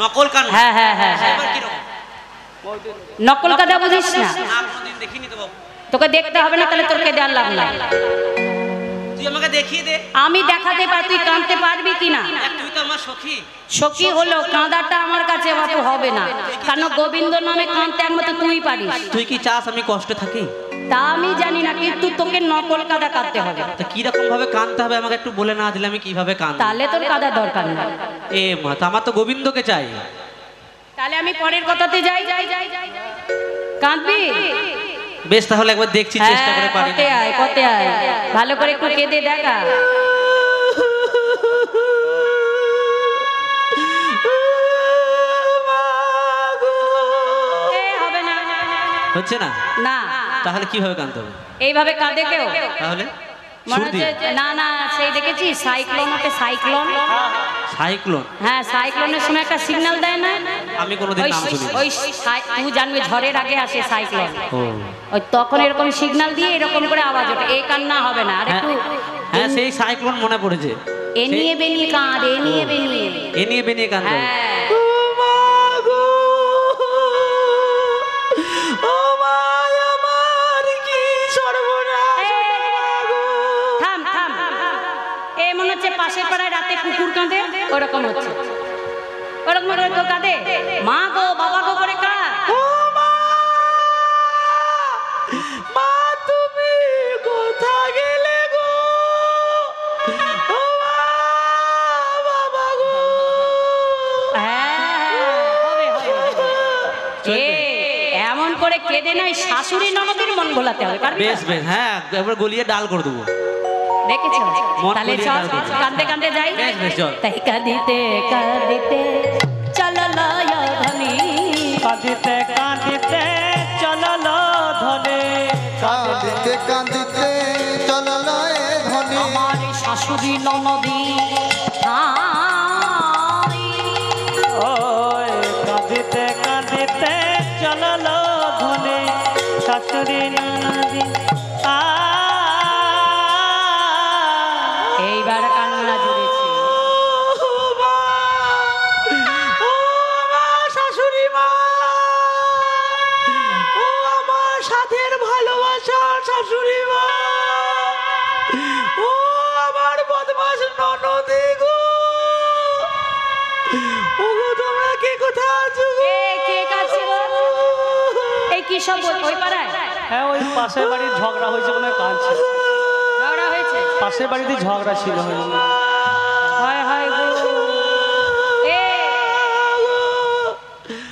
নকল কান? হ্যাঁ হ্যাঁ হ্যাঁ হ্যাঁ, এবার কি রকম? নকল কাদা বুঝিস না? না কোনদিন দেখিনি তো বাবু। তোকে দেখতে হবে না, তাহলে তোকে দেওয়ার লাভ নাই। তুই আমাকে দেখিয়ে দে। আমি দেখাতে পারি, তুই কাঁদতে পারবি কিনা? তুই তো আমার সখী। সখী হলো, কাঁদাটা আমার কাছে অত হবে না, কারণ গোবিন্দ নামে কাঁদতে একমাত্র তুই পারিস। তুই কি চাস আমি কষ্টে থাকি? তা আমি জানি না, কিন্তু তোকে নকল কাদা কাঁদতে হবে। তা কি রকম ভাবে কানতে হবে আমাকে একটু বলে না দিলে আমি কিভাবে কানবো? তাহলে তোর কাদা দরকার না। এ মা, তা আমার তো গোবিন্দকে চাই। তাহলে আমি পরের কথাতে যাই। কাঁদবি? বেশ, তাহলে একবার দেখছি, চেষ্টা করে পারি কতে না। আয়, কতে আয়, ভালো করে একটু কেঁদে দেখা। হবে না, হচ্ছে না? না তাহলে কিভাবে কানতে হবে? এইভাবে কাঁদে কেউ? তাহলে মনে সুর দিয়ে? হচ্ছে না না, সেই দেখেছিস সাইক্লোন ওঠে, সাইক্লোন। সাইক্লোন? হ্যাঁ, সাইক্লোনের সময় একটা সিগন্যাল দেয় না? আমি কোনোদিন নাম শুনিনি। ওই তুই জানবি, ঝড়ের আগে আসে সাইক্লোন, ও ওই তখন এরকম সিগন্যাল দিয়ে এরকম করে আওয়াজ ওঠে। এই কান্না হবে না, আর হ্যাঁ একটু হ্যাঁ, সেই সাইক্লোন মনে পড়েছে। এ নিয়ে বেনিয়ে কাঁদ, এ নিয়ে বেনিয়ে। এ নিয়ে বেনিয়ে কানতে হবে। হ্যাঁ, থাম থাম, এ মনে হচ্ছে পাশের পাড়ায় রাতে কুকুর কাঁদে, ওরকম হচ্ছে, ওরকম করে তো কাঁদে। মা গো, বাবা গো করে কাঁদ। মা তুমি কোথা গেলে গো? ও মা, বাবা গো। হ্যাঁ, হবে, হবে। এ, এমন করে কেঁদে নাই, শাশুড়ি ননদের মন ভোলাতে হবে, পারবি? বেশ বেশ, হ্যাঁ এবার গলিয়ে ডাল করে দেবো। দেখেছো? মন তাহলে ভরিয়ে চল, ডাল করবো। কাঁদতে কাঁদতে যাই। বেশ বেশ, চল। তাই কাঁদিতে কাঁদিতে চলো লয় ধ্বনি, কাঁদিতে কাঁদিতে চলল ধনে, কান্দিতে কান্দিতে চলল এ ধ্বনি। আমার শাশুড়ি ননদি ঠাই। ওই কাঁদিতে কাঁদিতে চলল ধনে, শাশুড়ি ননদি এইবার কান্না জুড়েছে। শাশুড়ি মা, ও আমার সাথের ভালোবাসার শাশুড়ি মা, ও আমার বদমাস ননদে গো, ও গো তোমরা কে কোথায় আছো গো? এ কে কাছে গো? এই কি সব ওই পাড়ায় হ্যাঁ, ওই পাশের বাড়ির ঝগড়া হয়েছে বলে কাঁদছে। ঝগড়া হয়েছে? পাশের বাড়িতে ঝগড়া ছিল হয়েছে। হয় হয় গো। এ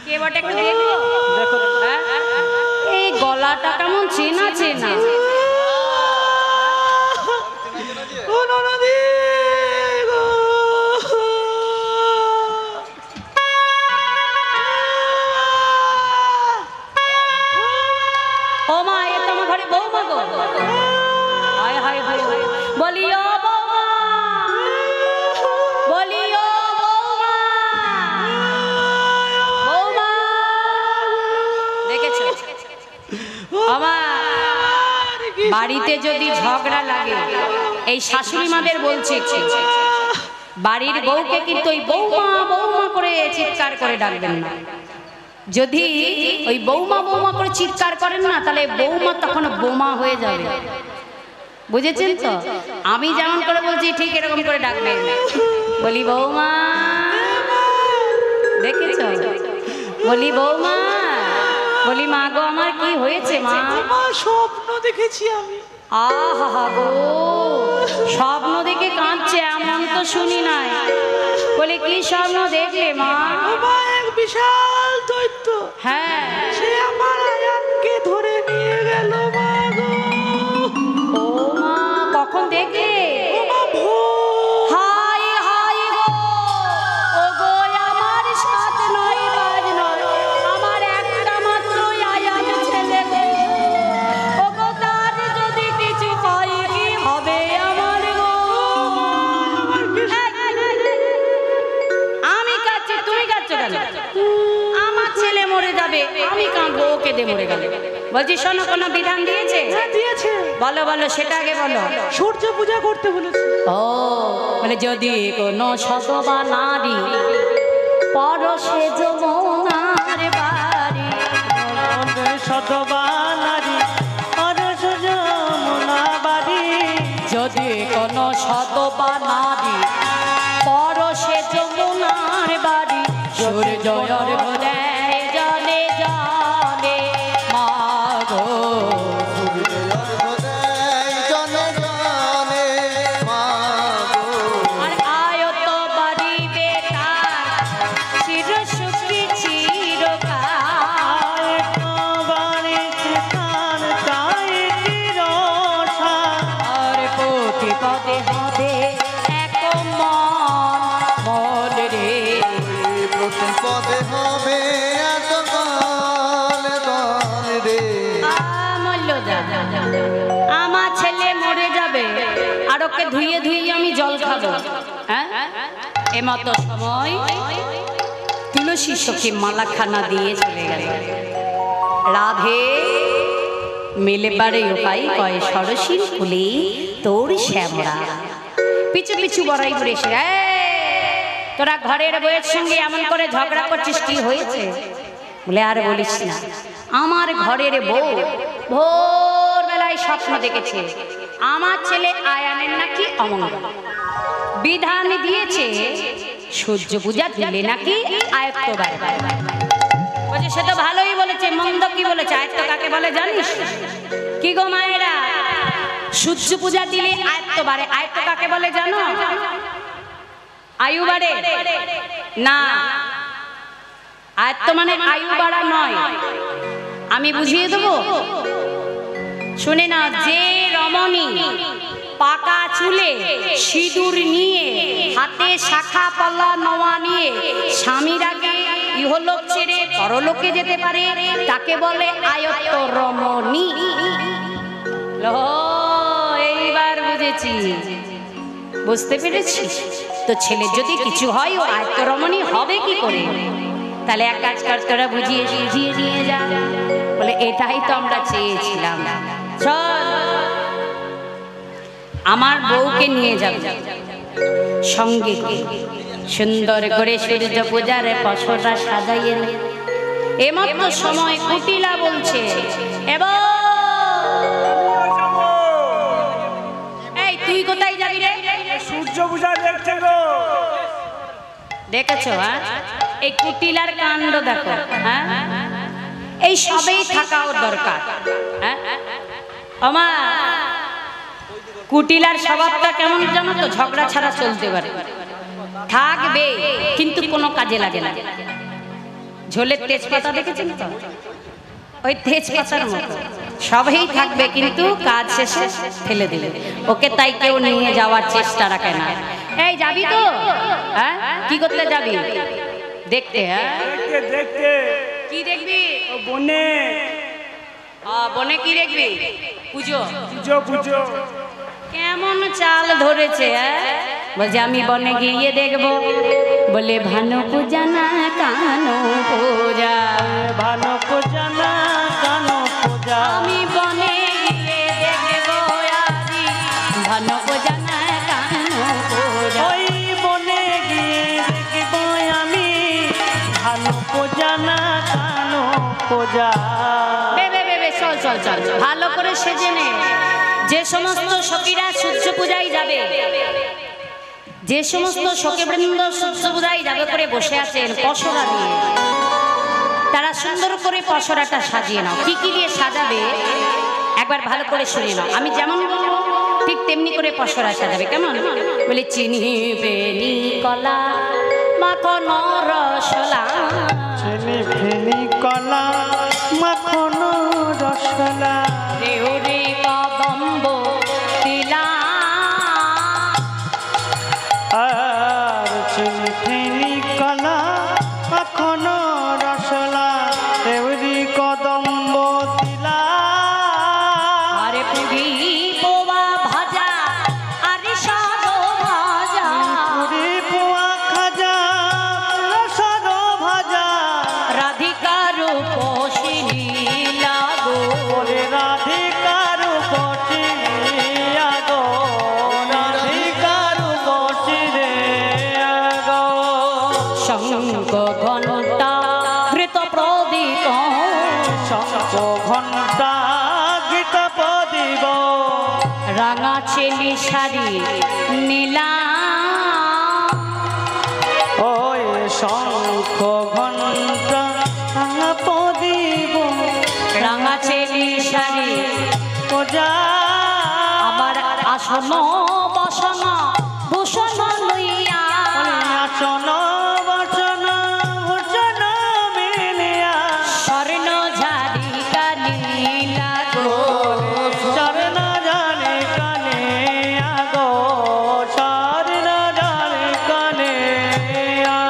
কে বটে, একটু দেখবো? দেখো হ্যাঁ? এই গলাটা কেমন চেনা চেনা। ও ননদি গো। ও মা, এ তো আমার ঘরে বৌমা গো। হায় হায় হায়, বলি ও বৌমা, বলি ও বৌমা। আমার বাড়িতে যদি ঝগড়া লাগে, এই শাশুড়ি মাদের বলছে, বাড়ির বউকে কিন্তু ওই বৌমা বৌমা করে চিৎকার করে ডাকবেন না। যদি ওই বৌমা বৌমা করে চিৎকার করেন না, তাহলে বৌমা তখন বোমা হয়ে যাবে, বুঝেছেন তো? আমি যেমন করে বলছি ঠিক এরকম করে ডাকবেন। বলি বৌমা, দেখেছ? বলি বৌমা, বলি মা গো আমার কি হয়েছে মা? স্বপ্ন দেখেছি আমি। আহা গো, স্বপ্ন দেখে কাঁদছে এমন তো শুনি নাই। বলে কি স্বপ্ন দেখলে মা? এক বিশাল দৈত্য, হ্যাঁ, সে আমার আয়ানকে ধরে নিয়ে গেল মা গো। ও মা, কখন দেখলে? হাই হাই গো, ও গো আমার সাথ নয় বাজ নয়, আমার একটা মাত্র আয়ান ছেলে গো। ও গো তার যদি কিছু হয় কি হবে আমার গো? আমি কাঁদছি, তুমি কাঁদছো কেন? আমার ছেলে মরে যাবে, আমি কাঁদবো, ও কেঁদে মরে গেল। বলছি শোনো, কোনো বিধান দিয়েছে? দিয়েছে। বলো বলো, সেটা আগে বলো। সূর্য পূজা করতে বলেছে। ও বলে যদি কোনো সতবা নারী পরশে যমুনার বাড়ি, সতবা নারী পরশ যমুনা বাড়ি, যদি কোনো সতবা নারী পরশে যমুনার বাড়ি, সূর্যর দেয় জলে জলে মা গো। আর আয়ত বাড়িবে তার চির সুখী চিরকাল। আর প্রতি পদে হবে এক মন মন রে। পদে হবে এত রে। মল্লদা, আমার ছেলে মরে যাবে আর ওকে ধুইয়ে ধুইয়ে আমি জল খাবো, হ্যাঁ? এমতো সময় তুলসী সখী মালাখানা দিয়ে চলে গেল। রাধে মিলেবারে উপায় কয় সরসীর ফুলে তোর শ্যামরা। পিছু পিছু বড়াই করে এসে, তোরা ঘরের বউয়ের সঙ্গে এমন করে ঝগড়া করছিস, কি হয়েছে? বলে আর বলিস না, আমার ঘরের বউ ভোরবেলায় স্বপ্ন দেখেছে আমার ছেলে আয়ানের নাকি অমঙ্গল। বিধান দিয়েছে সূর্য পূজা দিলে নাকি আয়ত্ত বাড়বে। বলছে সে তো ভালোই বলেছে, মন্দ কি বলেছে? আয়ত্ত কাকে বলে জানিস? কি গো মায়েরা, সূর্য পূজা দিলে আয়ত্ত বাড়ে। আয়ত্ত কাকে বলে জানো? আয়ু বাড়ে না, আয়ত্ত মানে আয়ু বাড়া নয়। আমি বুঝিয়ে দেবো, শুনে না। যে রমণী পাকা চুলে সিঁদুর নিয়ে হাতে শাখা পলা নোয়া নিয়ে স্বামীর আগে ইহলোক ছেড়ে পরলোকে যেতে পারে, তাকে বলে আয়ত্ত রমণী। এইবার বুঝেছি, বুঝতে পেরেছি তো। ছেলের যদি কিছু হয় ও আয়ত্ত রমণী হবে কি করে? তাহলে এক কাজ কর, তোরা বুঝিয়ে বুঝিয়ে নিয়ে যা। বলে এটাই তো আমরা চেয়েছিলাম, চল আমার বউকে নিয়ে যাবে সঙ্গে। সুন্দর করে সূর্য পূজার পশরা সাজাইয়ে এমত সময় কুটিলা বলছে, এই তুই কোথায় যাবি রে? সূর্য পূজা দেখতে গো। দেখেছো? হ্যাঁ, এই কুটিলার কাণ্ড দেখো। হ্যাঁ, এই সবেই থাকাও দরকার। হ্যাঁ আমা, কুটিলার স্বভাবটা কেমন জানো তো? ঝগড়া ছাড়া চলতে পারে, থাকবে কিন্তু কোনো কাজে লাগে না। ঝোলের তেজপাতা দেখেছেন তো? ওই তেজপাতার মতো সবই থাকবে কিন্তু কাজ শেষে ফেলে দিলে। ওকে তাই কেউ নিয়ে যাওয়ার চেষ্টা রাখে না। এই যাবি তো? হ্যাঁ, কি করতে যাবি? দেখতে। হ্যাঁ, দেখতে। কি দেখবি? ও বনে। বনে কি দেখবি? পুজো। পুজো পুজো। কেমন চাল ধরেছে? বলছে আমি বনে গিয়ে দেখবো। বলে ভানু পূজা না কানো পূজা, ভানু পূজা না কানো পূজা, আমি পূজা। চল চল চল, ভালো করে সেজে নে। যে সমস্ত সখীরা সূর্য পূজায় যাবে, যে সমস্ত সখীবৃন্দ সূর্য পূজায় যাবে করে বসে আছেন পসরা নিয়ে, তারা সুন্দর করে পসরাটা সাজিয়ে নাও। কি কি দিয়ে সাজাবে একবার ভালো করে শুনে নাও। আমি যেমন বলবো ঠিক তেমনি করে পসরা সাজাবে। কেমন? বলে চিনি বেনি কলা মাখন রসলা, চিনি ফেনি কলা মাখন রসলা, দেউরি কদম্ব তিলা, আর চিনি ফেনি কলা মাখন রসলা, দেউরি কদম্ব তিলা, আরে পুরি পোয়া ভাজা, আরে সাদো ভাজা, পুরি পোয়া খাজা রসদ ভাজা, রাধিকার পোষিনী লাগো, ওরে রাধিকার পচিয়া গো, রাধিকার পচিরে গো, শঙ্খ ঘণ্টা ঘৃত প্রদীপ, শঙ্খ ঘণ্টা গীত প্রদীপ, রাঙা চেলি শাড়ি নীলা, ওই শঙ্খ ঘণ্টা প্রদীপ, রাঙা চেলি শাড়ি পূজা আমার আসন বসন ভূষণ লইয়া, আসন বচন ভূষণ মিলিয়া, স্বর্ণ ঝাড়ি কালীলা গো, চরণ জানে কানে আগো, চরণ জানে কানে আ।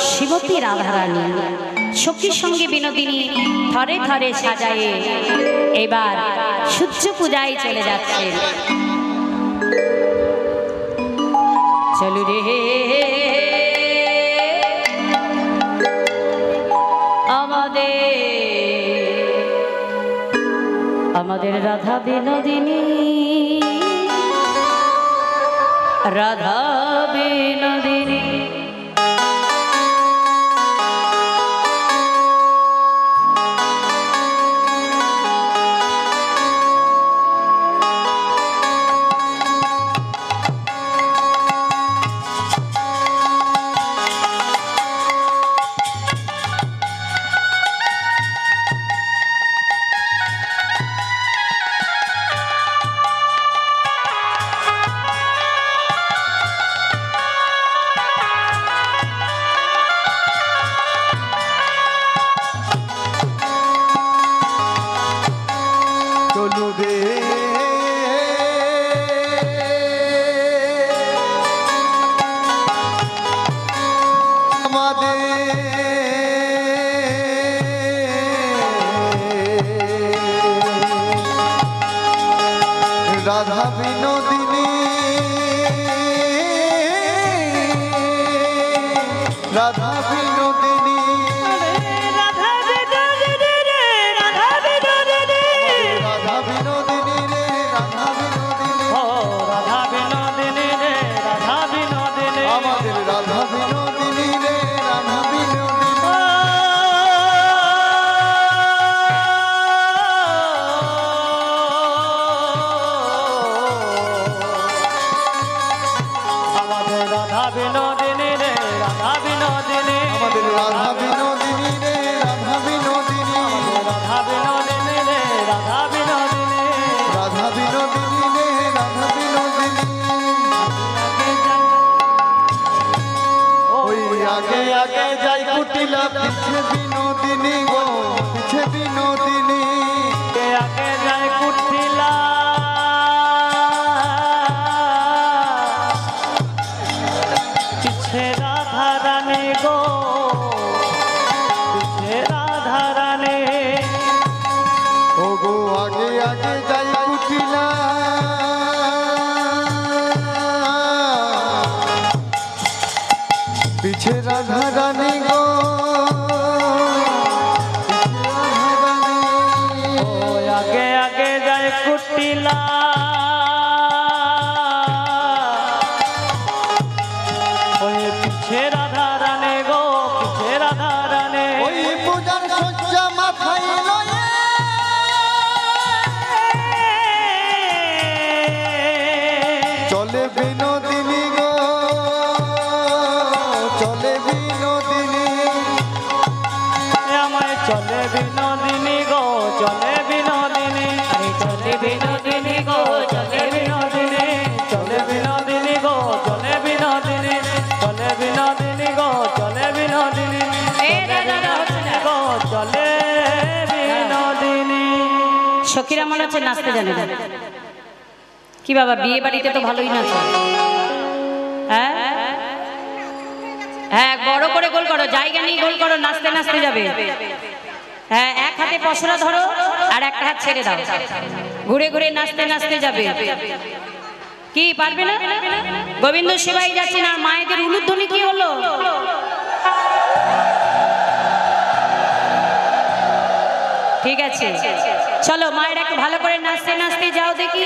শ্রীমতী রাধারানী সখীর সঙ্গে বিনোদিনী ধরে ধরে সাজায়ে এবার সূর্য পূজায় চলে যাচ্ছে। চলু রে আমাদের রাধা বিনোদিনী, রাধা বিনোদিনী, চলু রে আমাদের রাধা বিনোদিনী, রাধা বিনোদিনী, রাধা বিনোদিনী রে, রাধা বিনোদিনী, রাধা বিনোদিনী রে, রাধা বিনোদিনী, ও রাধা বিনোদিনী রে, রাধা বিনোদিনী, আমাদের রাধা বিনোদিনী রে, রাধা বিনোদিনী। আমাদের রাধা বিনোদিনী রে, রাধা বিনোদিনী, আমাদের রাধা বিনোদিনী রে, রাধা বিনোদিনী, রাধা বিনোদিনী রে, রাধা বিনোদিনী, রাধা বিনোদিনী রে, রাধা বিনোদিনী। ওই আগে আগে যাই কুটিলা, পিছে বিনোদিনী গো, পিছে বিনোদিনী, কে আগে যায় কুটিলা, পিছে রাধা রানী গো, পিছে রাধা রানী, ও গো আগে আগে যাই কুটিলা, পিছে রাধা রানী গো, পিছে রাধা রানী। ও আগে আগে যায় কুটিলা, ওই পিছে রাধা রানী গো, পিছে রাধা রানী, ওই পূজার শস্য বিনোদিনী গো চলে বিনোদিনী, আরে চলে বিনোদিনী গো চলে বিনোদিনী, চলে বিনোদিনী গো চলে বিনোদিনী, চলে বিনোদিনী গো চলে বিনোদিনী, গো চলে বিনোদিনী। সখীরা মনে হচ্ছে নাচতে জানে না। কি বাবা বিয়ে বাড়িতে তো ভালোই নাচো, হ্যাঁ হ্যাঁ বড় করে গোল করো, জায়গা নিয়ে গোল করো, নাচতে নাচতে যাবে। হ্যাঁ এক হাতে পশরা ধরো আর একটা হাত ছেড়ে দাও, ঘুরে ঘুরে নাচতে নাচতে যাবে। কি পারবে না? গোবিন্দ সেবাই যাচ্ছে না, মায়েদের উলুধ্বনি কি হলো? ঠিক আছে চলো মায়ের একটু ভালো করে নাচতে নাচতে যাও দেখি।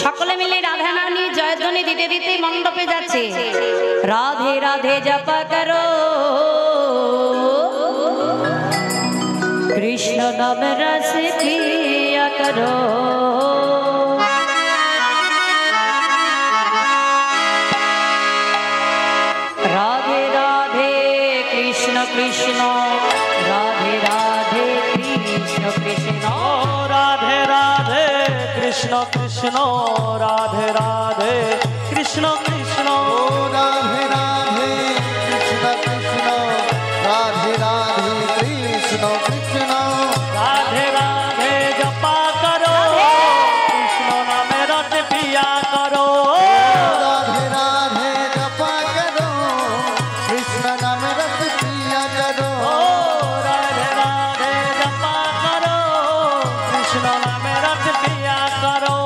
সকলে মিলে রাধা রানী জয়ধ্বনি দিতে দিতে মণ্ডপে যাচ্ছে। রাধে রাধে জপা করো, কৃষ্ণ নাম রস পিয়া করো। রাধে রাধে কৃষ্ণ কৃষ্ণ, রাধে রাধে কৃষ্ণ কৃষ্ণ, রাধে রাধে কৃষ্ণ কৃষ্ণ, রাধে রাধে কৃষ্ণ কৃষ্ণ, রাধে রাধে কৃষ্ণ কৃষ্ণ, রাধে রাধে কৃষ্ণ কৃষ্ণ, রাধে রাধে জপা করো, কৃষ্ণ নামে রস পিয়া করো। রাধে রাধে জপা করো, কৃষ্ণ নাম রস পিয়া করো। রাধে রাধে জপা করো, কৃষ্ণ নামে রস পিয়া করো।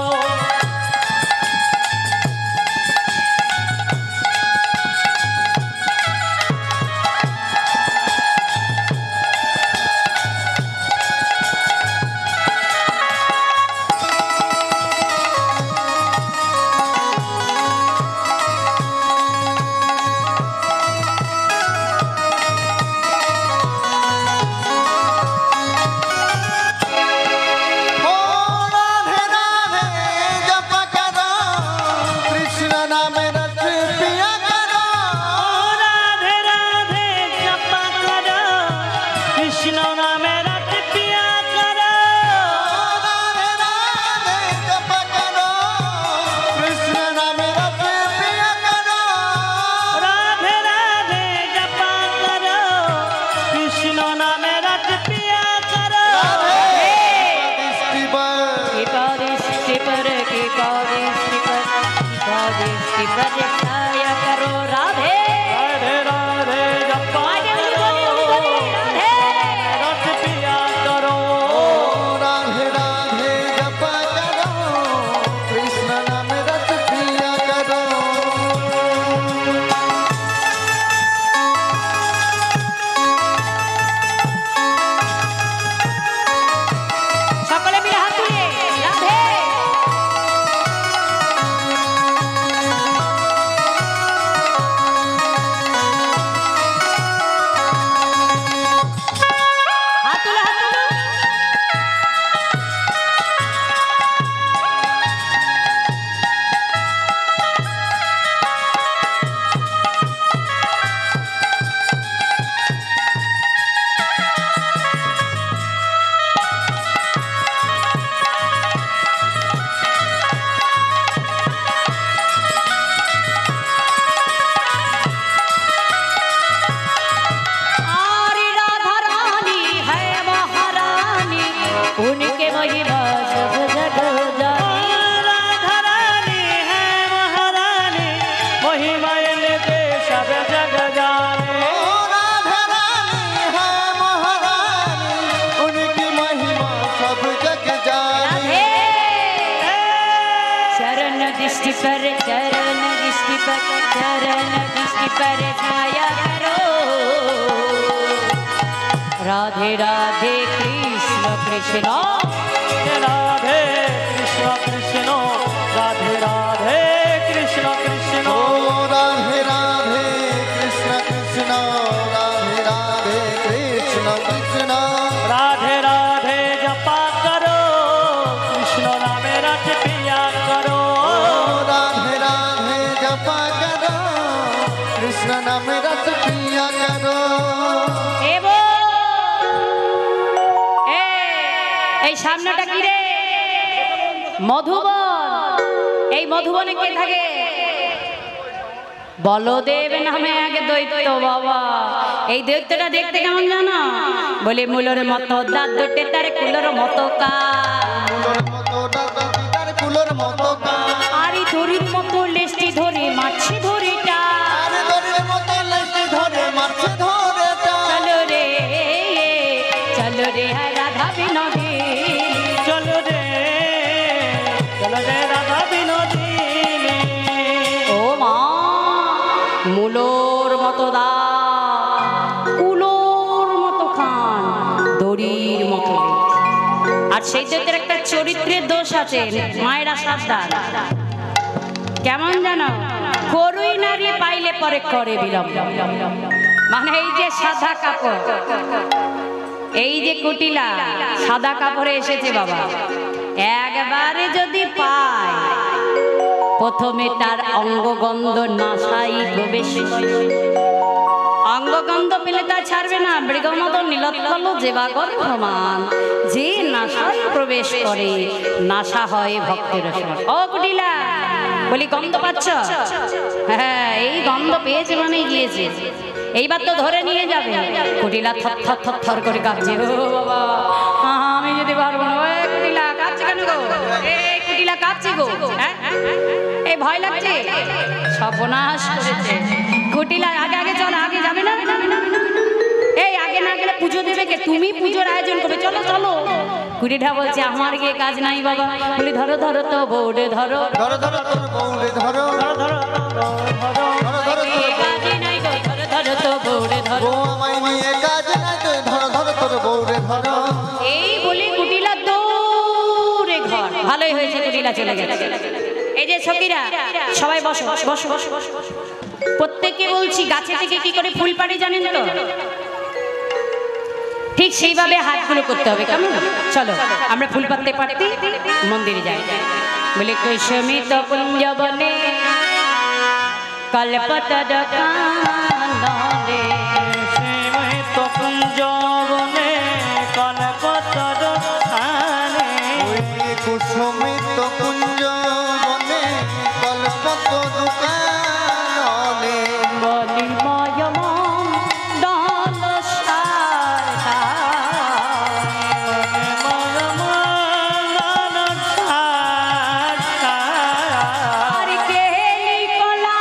बरसाया करो राधे राधे राधे जपा रस पिया करो राधे राधे जपा करो कृष्ण नाम रस पिया करो সকলে মিলে হাত তুলে রাধে হাত তুলে হাত তুলে आरी राधा रानी है महारानी उनके महिमा सब जग जानी राधा रानी है महारानी महिमा इनके सब जग जाने ओ राधा रानी है महारानी उनकी महिमा सब जग जाने राधे चरण दृष्टि पर चरण दृष्टि पर चरण दृष्टि पर छाया करो राधे राधे कृष्ण कृष्ण राधे कृष्ण कृष्ण राधे राधे कृष्ण कृष्ण ओ राधे राधे कृष्ण कृष्ण राधे राधे कृष्ण कृष्ण राधे राधे जपा करो कृष्ण नाम रस पिया करो ओ राधे राधे जपा करो कृष्ण नाम रस पिया करो এবো এই সামনেটা কি রে মধুবন এই মধুবনে কে থাকে বলদেব নামে এক দৈত্য বাবা এই দৈত্যটা দেখতে কেমন জানো বলে মূলর মতো দাঁত দুটে তার কুলোর মতো কা ফুলের মতো ডাকা তার ফুলের মতো কান আরি ধরির মতো লেস্টি ধরে মাছি ধরিটা আরে দরের মতো লাইতে ধরে মারছে ধরে টান চলো রে রাধা বিনোদী चलो रे राधा विनोदिनी ও মা মূলোর মতো দাঁত কুলোর মতো খান দড়ির মতো লেজ। আর সেই দৈত্যের একটা চরিত্রের দোষ আছে মায়েরা সাবধান কেমন জানো করুই নারী পাইলে পরে করে বিলম্ব মানে এই যে সাদা কাপড় এই যে কুটিলা সাদা কাপড়ে এসেছে বাবা একবারে যদি পায় প্রথমে তার অঙ্গগন্ধ নাসাই প্রবেশ অঙ্গগন্ধ পেলে তা ছাড়বে না মৃগমত নীলোৎপল যেবাগর প্রমাণ যে নাসাই প্রবেশ করে নাসা হয় ভক্তের রসনা। ও কুটিলা বলি গন্ধ পাচ্ছ হ্যাঁ এই গন্ধ পেয়েছে মানে গিয়েছে এইবার তো ধরে নিয়ে যাবে কুটিলা থর থর থর থর করে কাঁপছে ও বাবা আমি যদি পারবো না ওই কুটিলা কাঁপছে কেন গো এই কুটিলা কাঁপছে গো হ্যাঁ এই ভয় লাগছে সর্বনাশ করেছে কুটিলা আগে আগে চল আগে যাবে না এই আগে না গেলে পুজো দেবে কে তুমি পুজোর আয়োজন করবে চলো চলো কুটিটা বলছে আমার গিয়ে কাজ নাই বাবা বলি ধরো ধরো তো বৌড়ে ধরো ধরো ধরো তোর বউরে ধরো ধরো ধরো তোর কাজই নাই গো ধরো ধরো তো বৌড়ে ধরো বউ আমায় নিয়ে কাজ নাই তো ধরো ধরো তোর বউরে ধরো এই বলি কুটিলা দৌড়ে ঘর ভালোই হয়েছে কুটিলা চলে গেছে এই যে সখীরা সবাই বসো বসো বসো প্রত্যেককে বলছি গাছে থেকে কি করে ফুল পাড়ে জানেন তো ঠিক সেইভাবে হাতগুলো করতে হবে কেমন চলো আমরা ফুল পাড়তে পারতে মন্দিরে যাই বলে কৈশমিত কুঞ্জ বনে কল্পতর কাননে শ্রীমহিত কুঞ্জ বনে কল্পতর স্থানে কুসুমিত কুঞ্জ বনে কল্পত দোকানে বলিময় মন দল সারা আর কেলি কলা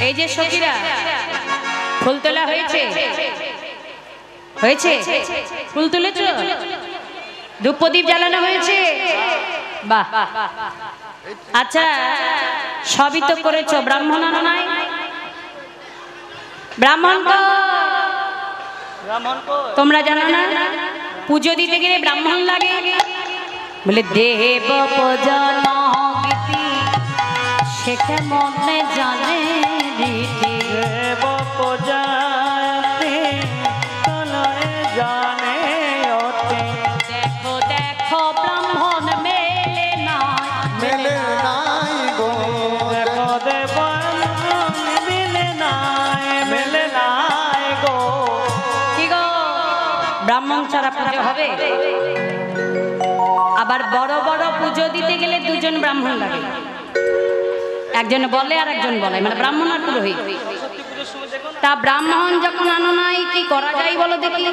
এই যে সখীরা ফুল তোলা হয়েছে হয়েছে ফুল তুলেছ ধূপ প্রদীপ জ্বালানো হয়েছে বাহ আচ্ছা সবই তো করেছো ব্রাহ্মণ আনো নাই ব্রাহ্মণ তোমরা জানো না পুজো দিতে গেলে ব্রাহ্মণ লাগে বলে দেব পূজন গীতি সে কেমন জানে রীতি দেব পূজাতে তলয় জানে অতি দেখো দেখো ব্রাহ্মণ মেলে না মেলে নাই গো দেখো দেব মিলে নাই গো কি গো ব্রাহ্মণ ছাড়া পুজো হবে আবার বড় বড় পুজো দিতে গেলে দুজন ব্রাহ্মণ লাগে একজন বলে আর একজন বলে মানে ব্রাহ্মণ আর পুরোহিত তা ব্রাহ্মণ যখন আনো নাই কি করা যায় বলো দেখি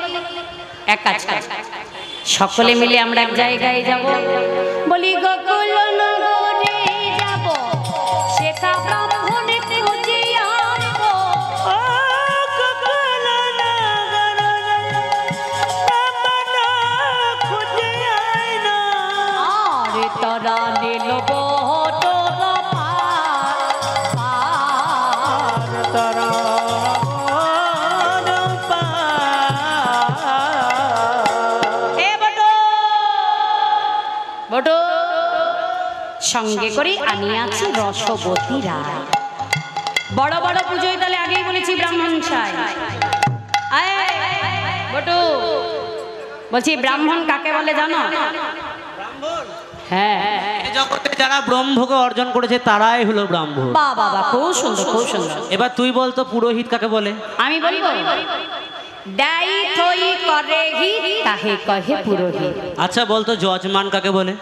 এক কাজ কর সকলে মিলে আমরা এক জায়গায় যাব বলি গোকুল নগরে যাব সেটা ব্রাহ্মণ খুঁজে আনবো আরে তারা নিল সঙ্গে করে আমি আছি রসবতী রায় বড় বড় পুজোয় তাহলে আগেই বলেছি ব্রাহ্মণ চাই বটু বলছি ব্রাহ্মণ কাকে বলে জানো হ্যাঁ এই জগতে যারা ব্রহ্মকে অর্জন করেছে তারাই হলো ব্রাহ্মণ বাহ বাবা খুব সুন্দর খুব সুন্দর এবার তুই বলতো পুরোহিত কাকে বলে আমি বলবো দাই থই করে হি তাহে কহে পুরোহিত আচ্ছা বলতো যজমান কাকে বলে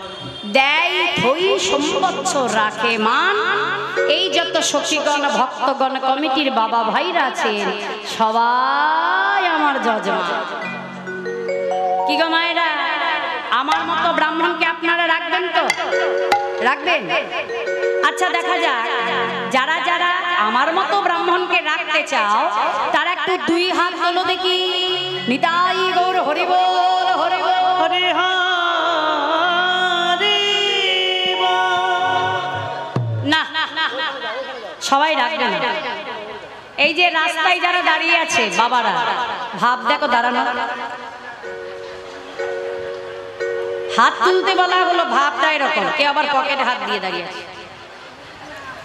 দেয় থই সম্বৎসর রাখে মান এই যত সখীগণ ভক্তগণ কমিটির বাবা ভাইরা আছেন সবাই আমার যজমান কি গো মায়েরা আমার মতো ব্রাহ্মণকে আপনারা রাখবেন তো রাখবেন আচ্ছা দেখা যাক যারা যারা আমার মতো ব্রাহ্মণকে রাখতে চাও তারা একটু দুই হাত তোলো দেখি নিতাই গৌর হরি বল হরি বল হরি না সবাই রাখবে না এই যে রাস্তায় যারা দাঁড়িয়ে আছে বাবারা ভাব দেখো দাঁড়ানো হাত তুলতে বলা হলো ভাবটা এরকম কেউ আবার পকেটে হাত দিয়ে দাঁড়িয়ে আছে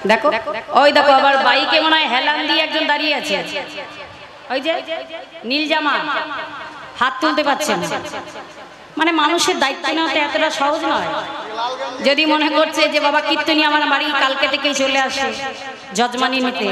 দেখো ওই দেখো আবার বাইকে মনে হয় হেলান দিয়ে একজন দাঁড়িয়ে আছে ওই যে নীল জামা হাত তুলতে পারছে না মানে মানুষের দায়িত্ব নেওয়াটা এতটা সহজ নয় যদি মনে করছে যে বাবা কীর্তনী আমার বাড়ি কালকে থেকেই চলে আসে যজমানি নিতে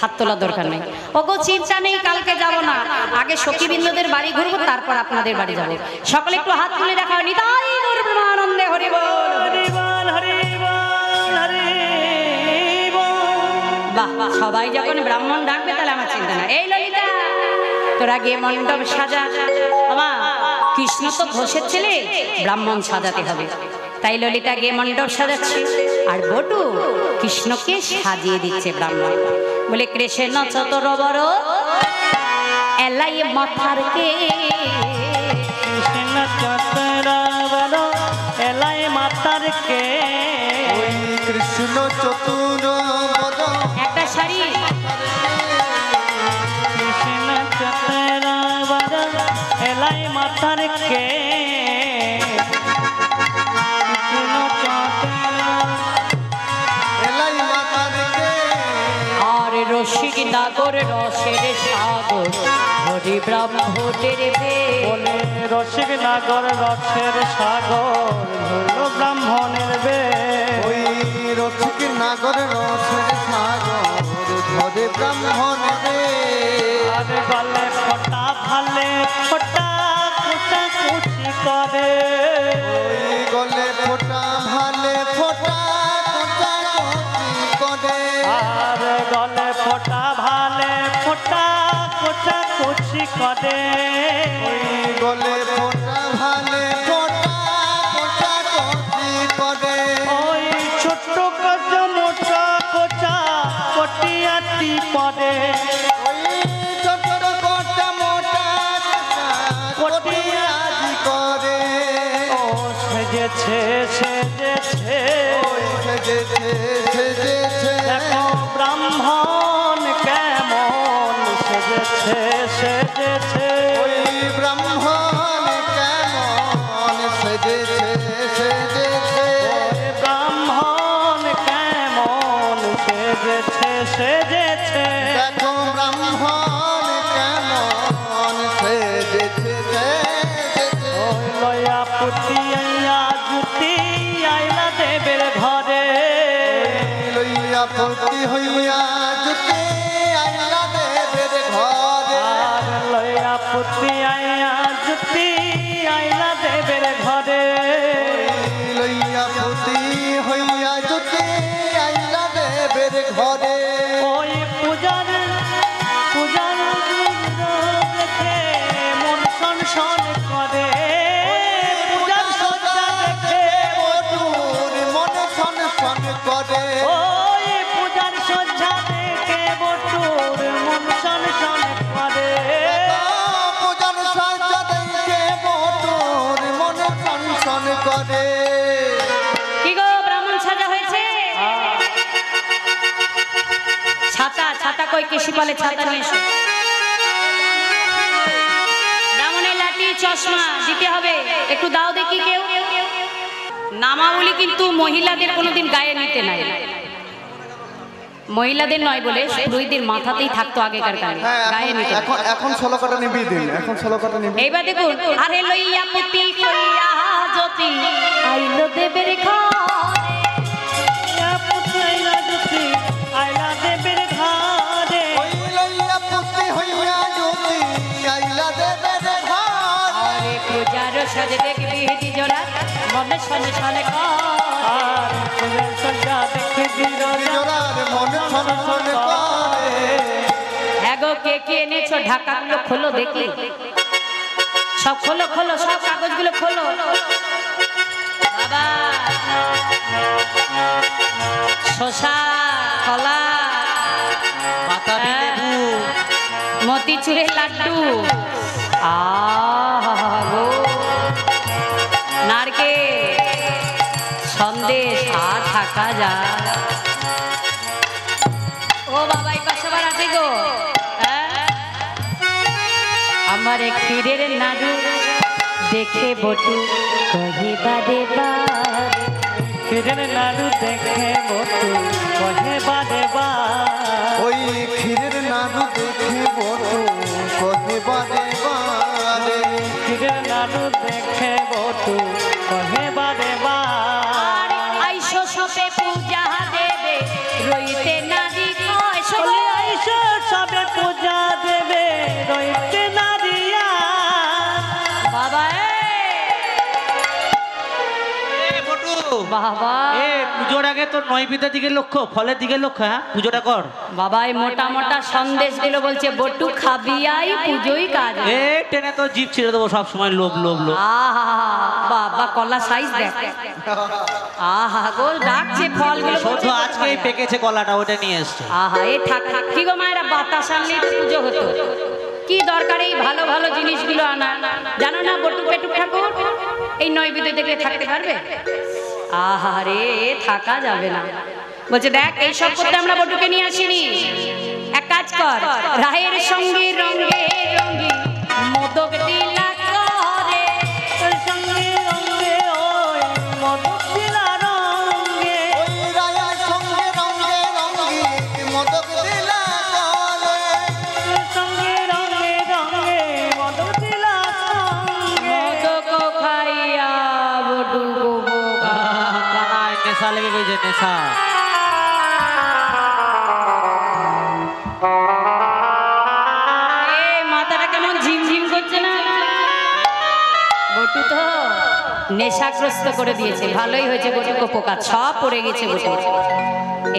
হাত তোলা দরকার নেই ওগো চিন্তা নেই কালকে যাব না আগে সখীবৃন্দদের বাড়ি ঘুরবো তারপর আপনাদের বাড়ি যাব সকলে একটু হাত তুলে রাখা নিতাই গৌর প্রেমানন্দে হরি বল হরি বল হরি বল হরি বল বাহ সবাই যখন ব্রাহ্মণ ডাকবে তাহলে আমার চিন্তা না এই ললিতা তোরা গিয়ে মণ্ডপ সাজা আমা কৃষ্ণ তো ঘোষের ছেলে ব্রাহ্মণ সাজাতে হবে তাই ললিতা গিয়ে মণ্ডপ সাজাচ্ছে আর বটু কৃষ্ণকে সাজিয়ে দিচ্ছে ব্রাহ্মণ বলে কৃষ্ণ চতর বড় এলাই মাথার কে কৃষ্ণ চতরা বলো এলাই মাতার কে ওই কৃষ্ণ চতুর বড় একটা শাড়ি কৃষ্ণ চতরা বলো এলাই মাতার কে কৃষ্ণ চতরা এলাই মাতার কে আর রসিক নাগর রসের সাগর হরি ব্রাহ্মণের বে বলে রসিক নাগর রসের সাগর হলো ব্রাহ্মণের বে ওই রসিক নাগর রসের সাগর ধরে ব্রাহ্মণ রে আর গলে ফোটা ভালে ফোটা কুচা কুচি করে ওই গলে ফোটা ভালে ফোটা কোটা কোটি করে আর গলে ফোটা ভালে ফোটা কুচা কুচি করে ওই গলে ফোটা ভালে ফোটা কোটা কোটি করে ওই ছোট্ট কাজ মোটা কোচা কটিয়াটি পদে ওই ছোট কোটা মোটা কটিয়াদি করে ও সেজেছে সেজেছে ওই সেজেছে সেজেছে দেখো ব্রাহ্মণ কেমন সেজেছে সেজেছে ওই ব্রাহ্মণ কেমন সেজেছে সেজেছে ওই ব্রাহ্মণ কেমন সেজেছে সেজেছে দেখো ব্রাহ্মণ কেমন সেজেছে সেজেছে ওই লয়া পুতিয়া জুতি আইলা দেবের ঘরে লইয়া পতি হইয়া জুতি আইলা দেবের ঘরে আর লয়া পুতিয়া জুতি আইলা দেবের ঘরে লইয়া পতি হইয়া জুতি আইলা দেবের ঘরে ওই পূজার পূজার দেখে মন সনসন করে পূজার সজ্জা দেখে বটুর মনে ছন ছন করে ওই পূজার সজ্জা দেখে বটুর মন সনসন করে পূজার সাজা দেখে বটুর মনে ছন ছন করে কি গো ব্রাহ্মণ সাজা হয়েছে? ছাতা ছাতা কই কেশি বলে ছাতা নিয়ে এসো। ব্রাহ্মণের লাঠি চশমা দিতে হবে, একটু দাও দেখি কেউ। নামাবলি কিন্তু মহিলাদের কোনোদিন গায়ে নিতে নাই, মহিলাদের নয় বলে পুরোহিতদের মাথাতেই থাকতো আগেকার কালে, হ্যাঁ গায়ে নিতে নাই। এখন 16 কাটা নিবি দিন এখন 16 কাটা নিবি এইবার দেখুন, আরে লইয়া পুতি কইয়া জ্যোতি আইলো দেবের ঘরে, পুতাইলা জুতি আইলা দেবের ঘরে ওই লইয়া পতি হইয়া জুতি আইলা দেবের ঘরে আরে পূজার সাজে দেখবি জোড়া মনে শনে শনে আর পূজার সজ্জা দেখে বিরোধ জোরার মন ছন ছন করে হ্যাগো কে কে এনেছো ঢাকাগুলো খোলো দেখি, সব খোলো খোলো, সব কাগজগুলো খোলো। বাবা শসা কলা বাতাবি লেবু মতিচুরের লাড্ডু, আহো নারকেল সন্দেশ, আর থাকা যায়। ও বাবা এই পাশে আবার আছে গো, হ্যাঁ? আমার ক্ষীরের নাড়ু দেখে বটু কহিবা দেবা, ক্ষীরের নাড়ু দেখে বটু কহে বাদে বা ওই ক্ষীরের নাড়ু দেখে বটু কহে বারে বারে ক্ষীরের নাড়ু দেখে বটু কহে বাদে বা আর আইসো সবে পূজা দেবে রইতে নারী কয় বলে সবে আইসো সবে পূজা দেবে রইতে নারিয়া বাবা বটু বাবা এ পুজোর আগে তোর নৈবেদ্যের দিকে লক্ষ্য, ফলের দিকে লক্ষ্য। হ্যাঁ পুজোটা কর। বাবা এই মোটা মোটা সন্দেশ দিল, বলছে বটু খাবি আই পুজোই কাজ। এ টেনে তো জিভ ছিঁড়ে দেবো সব সময়, লোভ লোভ লোভ। আহা বাবা কলা সাইজ দেখ, আহা গো ডাকছে ফলগুলো শুধু আজকেই পেকেছে কলাটা, ওটা নিয়ে এসছে। আহা এ থাক থাক কি গো মায়েরা, বাতাস আনলেই তো পুজো হতো, কি দরকার এই ভালো ভালো জিনিসগুলো আনা? জানো না বটু পেটু ঠাকুর এই নৈবেদ্য দেখলে থাকতে পারবে? আহারে থাকা যাবে না। বলছে দেখ এইসব করতে আমরা বটুকে নিয়ে আসিনি, এক কাজ কর, রায়ের সঙ্গে রঙে রঙে মোদক দিলা করে, তোর সঙ্গে রঙে ওই মদক দিলা রঙে ওই রায়ার সঙ্গে রঙে রঙে মদক দিলা চলে তোর সঙ্গে রঙে রঙে মদক দিলা রঙে মোদক খাইয়া বটু কানায় নেশা লেগে গেছে, নেশা। মাথাটা কেমন ঝিমঝিম করছে না? বটু তো নেশাগ্রস্ত করে দিয়েছে, ভালোই হয়েছে বটু পোকা সব পড়ে গেছে বটু।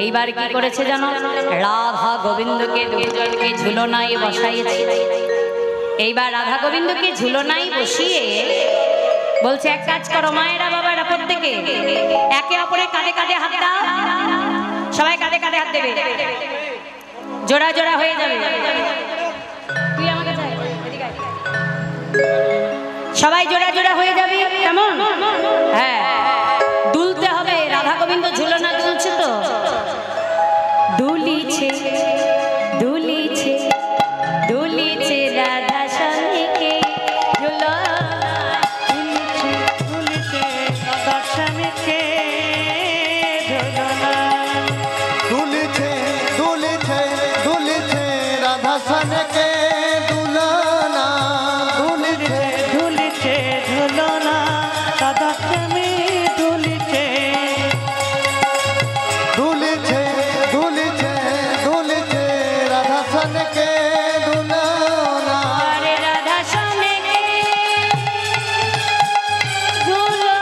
এইবার কি করেছে জানো, রাধা গোবিন্দকে দুজনকে ঝুলনায় বসাইয়েছে। এইবার রাধা গোবিন্দকে ঝুলনায় বসিয়ে বলছে এক কাজ করো মায়েরা বাবারা প্রত্যেকে একে অপরের কাঁধে কাঁধে হাত দাও, সবাই কাঁধে কাঁধে হাত দেবে। জোড়া জোড়া হয়ে যাবে। তুই আমাকে চাই, এদিকে আয়। সবাই জোড়া জোড়া হয়ে যাবে, কেমন? হ্যাঁ, দুলতে হবে। রাধা গোবিন্দ ঝুলনা দুলছে তো, দুলিছে দুলিছে দুলিছে রাধা স্বামীকে ঝুলনা, দুলিছে রাধা স্বামীকে ঝুলনা, দুলিছে দুলিছে দুলিছে রাধা স্বামীকে দুলনা, দুলিছে দুলিছে ঝুলনা রাধা স্বামী দুলিছে, দুলিছে দুলিছে দুলিছে রাধা স্বামীকে দুলনা, আরে রাধা স্বামীকে ঝুলনা,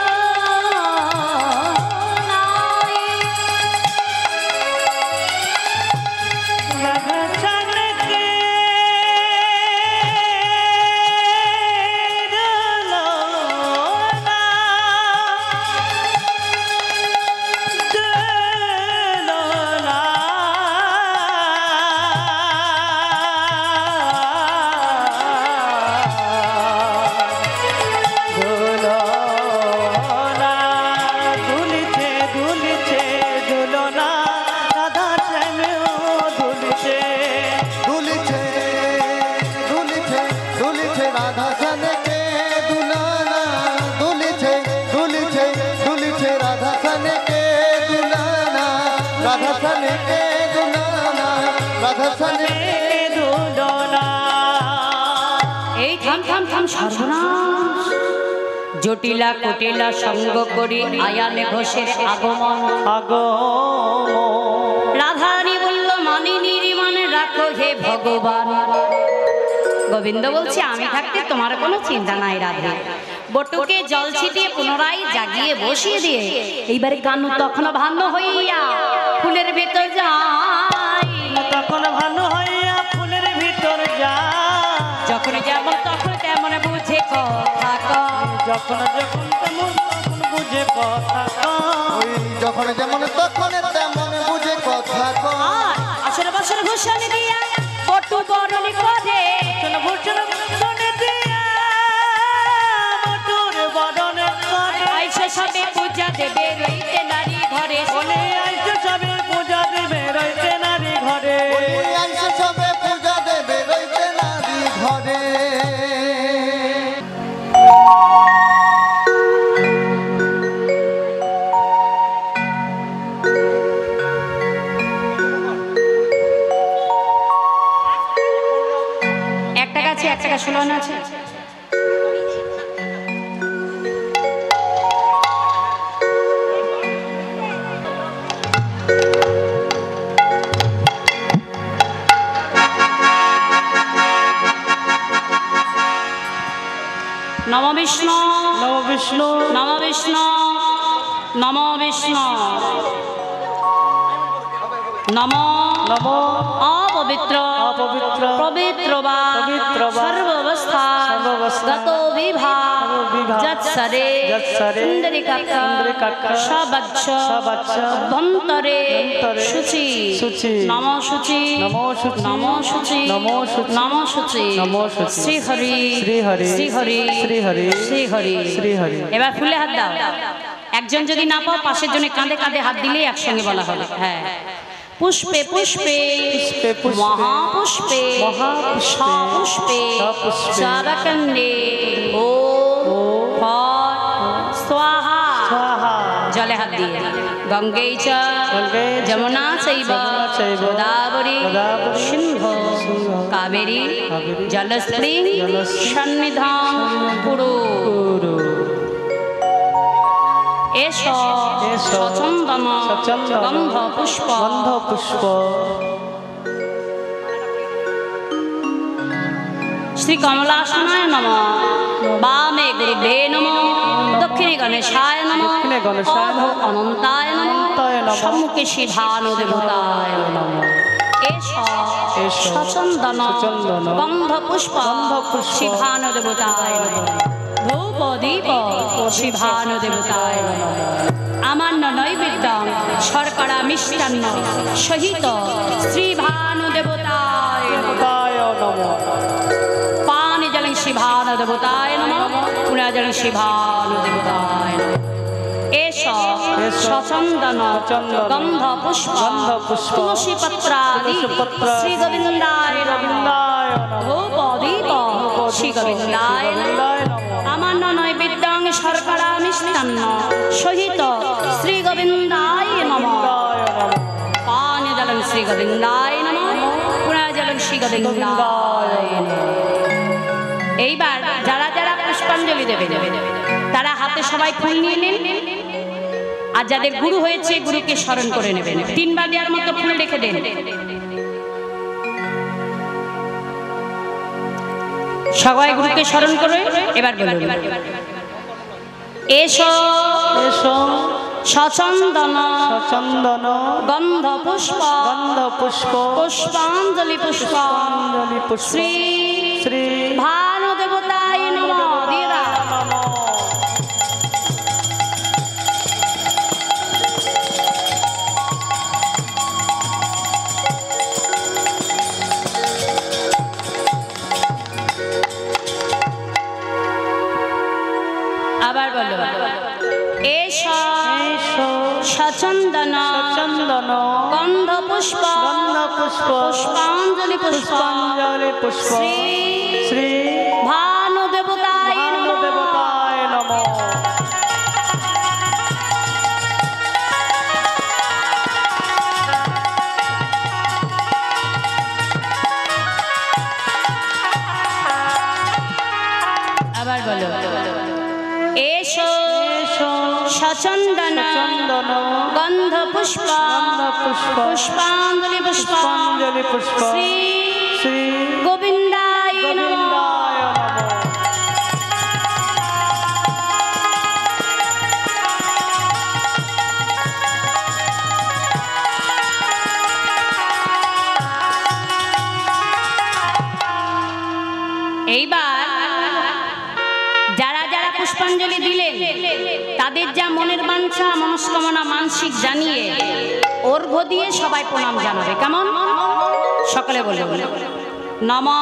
রাধা স্বামীকে ঝুলনা, ঝুলনা, ঝুলনা, দুলিছে দুলিছে ঝুলনা রাধা স্বামীও দুলিছে, দুলিছে দুলিছে দুলিছে রাধা স্বামীকে দুলনা, দুলিছে দুলিছে দুলিছে রাধা স্বামীকে দুলনা, রাধা স্বামীকে দুলনা, রাধা স্বামীকে দুলনা। এই থাম থাম থাম, সর্বনাশ। জটিলা কুটিলা সঙ্গ করি আয়ানে ঘোষের আগমন, রাধারানী বলল মানিনী মানে রাখো হে ভগবান। গোবিন্দ বলছে আমি থাকতে তোমার কোনো চিন্তা নাই রাধে। বটুকে জল ছিটিয়ে পুনরায় জাগিয়ে বসিয়ে দিয়ে এইবারে কানু তখন ভান্ন হইয়া ফুলের ভেতর যায়, তখন ভালো হইয়া ফুলের ভিতর যা, যখন যেমন তখন তেমন বুঝে কথা কয়। যখন যখন তেমন তখন বুঝে কথা কয়। ওই যখন যেমন তখন তেমন বুঝে কথা কয়। আর আসর বছর ভূষণ দিয়া বটু বরণ করে, ভূষণ ভূষণ ভূষণে দিয়া মধুর বরণ করে, আইসে সবে পূজা দেবে রইতে নারী ঘরে। বলে আইসে সবে পূজা দেবে রইতে নারী ঘরে, ওই আইসে সবে পূজা দেবে রইতে নারী ঘরে। একটা গাছে এক টাকা ষোলন আছে। নম বিষ্ণু নম বিষ্ণু নম বিষ্ণু নম বিষ্ণু নম নম অপবিত্র অপবিত্র পবিত্র বা পবিত্র বা সর্বাবস্থা সর্বাবস্থা গত বিভাগ বিভাগ যৎসরে যৎসরে ইন্দ্রিকাক্ষ ইন্দ্রিকাক্ষ সবচ্ছ সবচ্ছ অভ্যন্তরে অভ্যন্তরে শুচি শুচি নম শুচি নম শুচি নম শুচি নম শুচি নম শুচি নম শুচি শ্রী হরি শ্রী হরি শ্রী হরি শ্রী হরি শ্রী হরি শ্রী হরি। এবার ফুলে হাত দাও। একজন যদি না পাও পাশের জন্য কাঁধে কাঁধে হাত দিলেই একসঙ্গে বলা হবে। হ্যাঁ, পুষ্পে পুষ্পে পুষ্পে পুষ্পে মহাপুষ্পে মহাপুষ্পে সপুষ্পে সপুষ্পে চারকণ্ডে ও স্বাহা। স্বাহা। জলে হাত দিয়ে গঙ্গে চ গঙ্গে চ যমুনা চৈব যমুনা চৈব গোদাবরী গোদাবরী সিন্ধু সিন্ধু কাবেরী কাবেরী জলস্প্রিং জলস্প্রিং সন্নিধান কুরু। গুরু এস এস সচন্দন সচন্দন গন্ধ পুষ্প গন্ধ পুষ্প শ্রী কমলাসনায় নম বামে গুরুবে নম দক্ষিণে গণেশায় নম দক্ষিণে গণেশায় নমঃ, অনন্তায় নম অনন্তায় নমঃ, সম্মুখে শিধানু দেবতায় নম। এস এস সচন্দন সচন্দন গন্ধ পুষ্প গন্ধ পুষ্প শিধানু দেবতায় নম। ধূপ দীপ শিভানু দেবতায় নম। আমান্য নৈবেদ্য শর্করা মিষ্টান্ন সহিত শ্রী ভানু দেবতা শিভানু দেবতায় নমঃ। এষ সচন্দন গন্ধ পুষ্প তুলসী পত্রাদি শ্রী গোবিন্দায় নমঃ। ধূপ দীপ শ্রী গোবিন্দায় নমঃ। আমান্য নৈবেদ্যং শর্করা মিষ্টান্ন সহিত শ্রী গোবিন্দায় নমঃ। পানি জলং শ্রী গোবিন্দায় নমঃ। পুরা জলং শ্রী গোবিন্দায় নমঃ। এইবার যারা যারা পুষ্পাঞ্জলি দেবে তারা হাতে সবাই ফুল নিয়ে নেন, আর যাদের গুরু হয়েছে গুরুকে স্মরণ করে নেবেন। 3 বার দেওয়ার মতো ফুল রেখে দেন। সবাই গুরুকে স্মরণ করে এবার বলুন, এসো এসো সচন্দন চন্দন গন্ধ পুষ্প পুষ্পাঞ্জলি পুষ্প পুষ্পাঞ্জলি পুষ্প শ্রী শ্রী ভানু দেবতায় নমঃ। দিদা আবার বলো, এসো সচন্দন চন্দন গন্ধ পুষ্প পুষ্পাঞ্জলি পুষ্প পুষ্পাঞ্জলি পুষ্প শ্রী শ্রী ভানু দেবতায় ভানু নমঃ। দেবতায় নমঃ। আবার বলো, এসো সচন্দন চন্দন গন্ধ পুষ্প পুষ্পাঞ্জলি পুষ্প পুষ্পাঞ্জলি পুষ্প শ্রী শ্রী গোবিন্দায় নমঃ। গোবিন্দায় নমঃ। এইবার যারা যারা পুষ্পাঞ্জলি দিলেন তাদের যা মনের বাঞ্ছা মনস্কামনা মানসিক জানিয়ে অর্ঘ্য দিয়ে সবাই প্রণাম জানাবে। কেমন? সকলে বলুন, নমঃ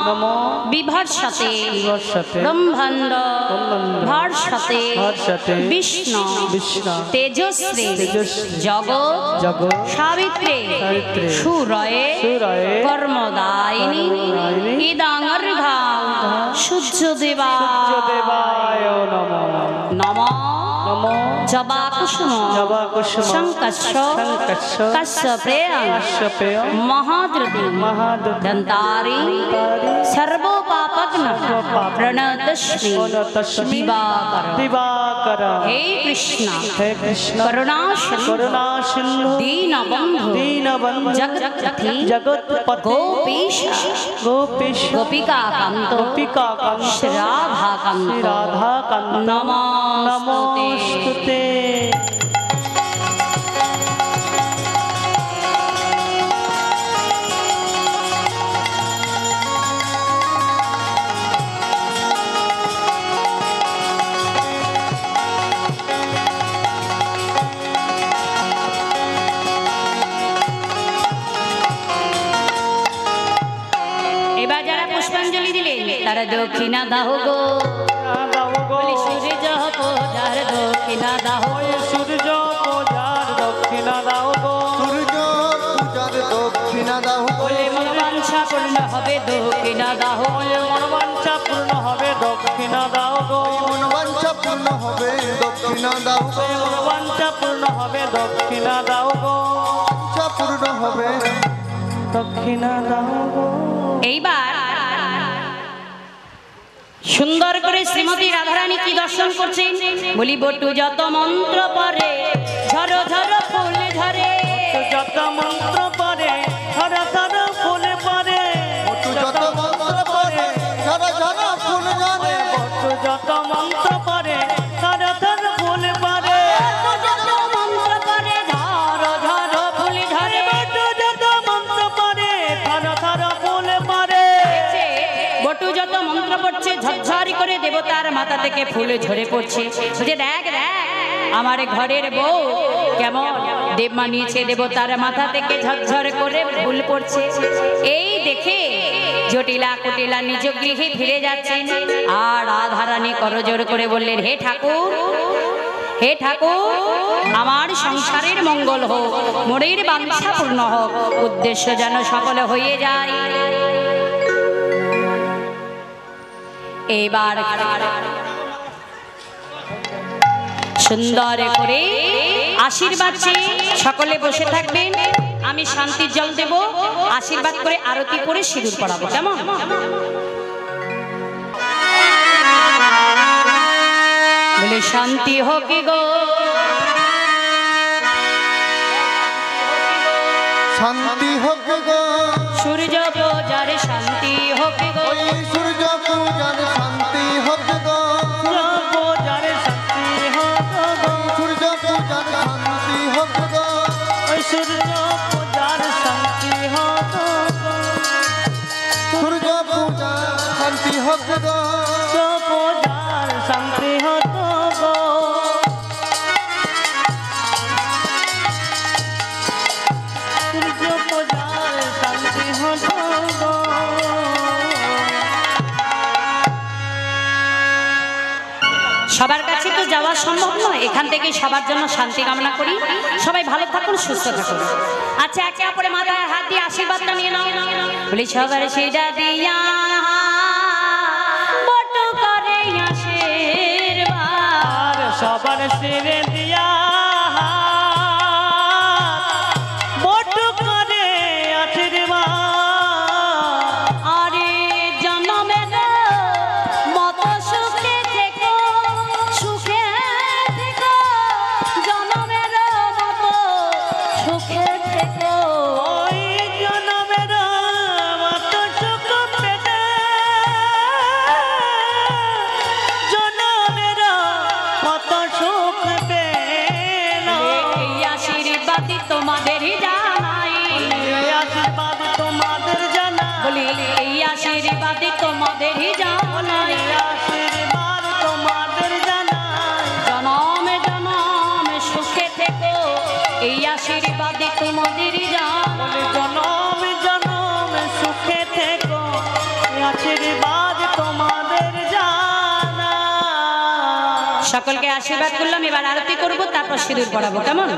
নমঃ বিভর্ষতে বিভর্ষতে ব্রহ্মাণ্ড ব্রহ্মাণ্ড ভর্ষতে ভর্ষতে বিষ্ণু বিষ্ণু তেজস্বী তেজস্বী জগৎ জগৎ সাবিত্রে সাবিত্রে সুরয়ে সুরয়ে কর্মদায়িনী কর্মদায়িনী ইদাঙ্গর্ঘা সূর্যদেবায় সূর্যদেবায় নমঃ। নমঃ নমঃ জবা কুসুম জবা কুসুম শঙ্কস্য শঙ্কস্য কশ্যপেয় কাশ্যপেয় মহাদ্রতি মহাদুতি দন্তারি সর্বোপাপগ্ন প্রণতস্মি প্রণতস্মি দিবাকর। দিবাকর। হে কৃষ্ণ হে কৃষ্ণ করুণাসিন্ধু করুণা সিন্ধু দীনবন্ধু দীনবন্ধু জগৎপথি জগৎপতি গোপীশ গোপীশ গোপিকাকান্ত গোপিকাকান্ত শ্রীরাধাকান্ত রাধাকান্ত নমস্তুতে। নমস্তুতে। এবার যারা পুষ্পাঞ্জলি দিলেন তারা দক্ষিণা দাহ গো, দাও গো বলি সূর্য পূজার দক্ষিণা দাহ। সূর্য পূজার দক্ষিণা দাও গো সূর্য পূজার দক্ষিণা দাও গো। বলে মনোবাঞ্ছা পূর্ণ হবে দক্ষিণা দাহ। মনোবাঞ্ছা পূর্ণ হবে দক্ষিণা দাও গো মনোবাঞ্ছা পূর্ণ হবে দক্ষিণা দাও গো। মনোবাঞ্ছা পূর্ণ হবে দক্ষিণা দাও গো ইচ্ছা পূর্ণ হবে দক্ষিণা দাও গো। এইবার সুন্দর করে শ্রীমতী রাধারানী কি দর্শন করছেন? বলি বটু যত মন্ত্র পরে ঝর ঝর ফুল ঝরে, যত মন্ত্র পরে ধর ধর ফুল পরে যত মন্ত্র পড়ে ঝর ঝর ফুল ঝরে। যত মন্ত্র পরে ধর ধর ফুল পরে যত মন্ত্র পরে ঝর ঝর ফুল ঝরে। যত মন্ত্র পরে ধর ধর ফুল পরে বটু যত মন্ত্র পড়ছে ঝরঝরি করে দেবতার মাথা থেকে ফুল ঝরে পড়ছে। বলছে দেখ দেখ আমার ঘরের বউ কেমন দেব মানিয়েছে দেবতার মাথা থেকে ঝরঝর করে ফুল পড়ছে। এই দেখে জটিলা কুটিলা নিজ গৃহে ফিরে যাচ্ছেন। আর রাধারানী করজোড় করে বললেন, হে ঠাকুর, হে ঠাকুর, আমার সংসারের মঙ্গল হোক, মনের বাঞ্ছা পূর্ণ হোক, উদ্দেশ্য যেন সফল হয়ে যায়। এবার সুন্দর করে আশীর্বাদ চেয়ে সকলে বসে থাকবেন। আমি শান্তির জল দেব, আশীর্বাদ করে আরতি করে সিঁদুর পরাবো, কেমন? বলে শান্তি হোক গো, শান্তি হোক গো, সূর্য পূজার শান্তি হোক গো, ওই সূর্য পূজার শান্তি হোক গো, পূজার শান্তি হোক গো, সূর্য পূজার শান্তি হোক গো, ওই সূর্য পূজার শান্তি হোক গো, সূর্য পূজার শান্তি হোক গো, সূর্য পূজার শান্তি হোক গো, সূর্য পূজার শান্তি হোক গো। সবার কাছে তো যাওয়া সম্ভব নয়, এখান থেকে সবার জন্য শান্তি কামনা করি। সবাই ভালো থাকুন, সুস্থ থাকুন। আচ্ছা, একে অপরে মাথায় হাত দিয়ে আশীর্বাদটা নিয়ে নাও। বলি সবার সেটা দিয়া বটো করে আশীর্বাদ, সবার শিরে দিয়া বটু করে আশীর্বাদ, আরে জন্মের মতো সুখে থেকো, সুখে থেকো, জন্মের মতো সুখে থেকো। ওই জনমের মত সুখ পেতে, জনমের মত সুখ পেল। এই আশীর্বাদই তোমাদেরই জানাই, এই আশীর্বাদ তোমাদের জানা, বলি এই আশীর্বাদই তোমাদেরই জানাই। এই আশীর্বাদ তোমাদের জানা, জনমে জনমে সুখে থেকো, এই আশীর্বাদই তোমাদেরই জানাই। জনম জনম সুখে থেকো, এই আশীর্বাদ তোমাদের জানা। সকলকে আশীর্বাদ করলাম, এবার আরতি করবো, তারপর সিঁদুর পরাবো, কেমন?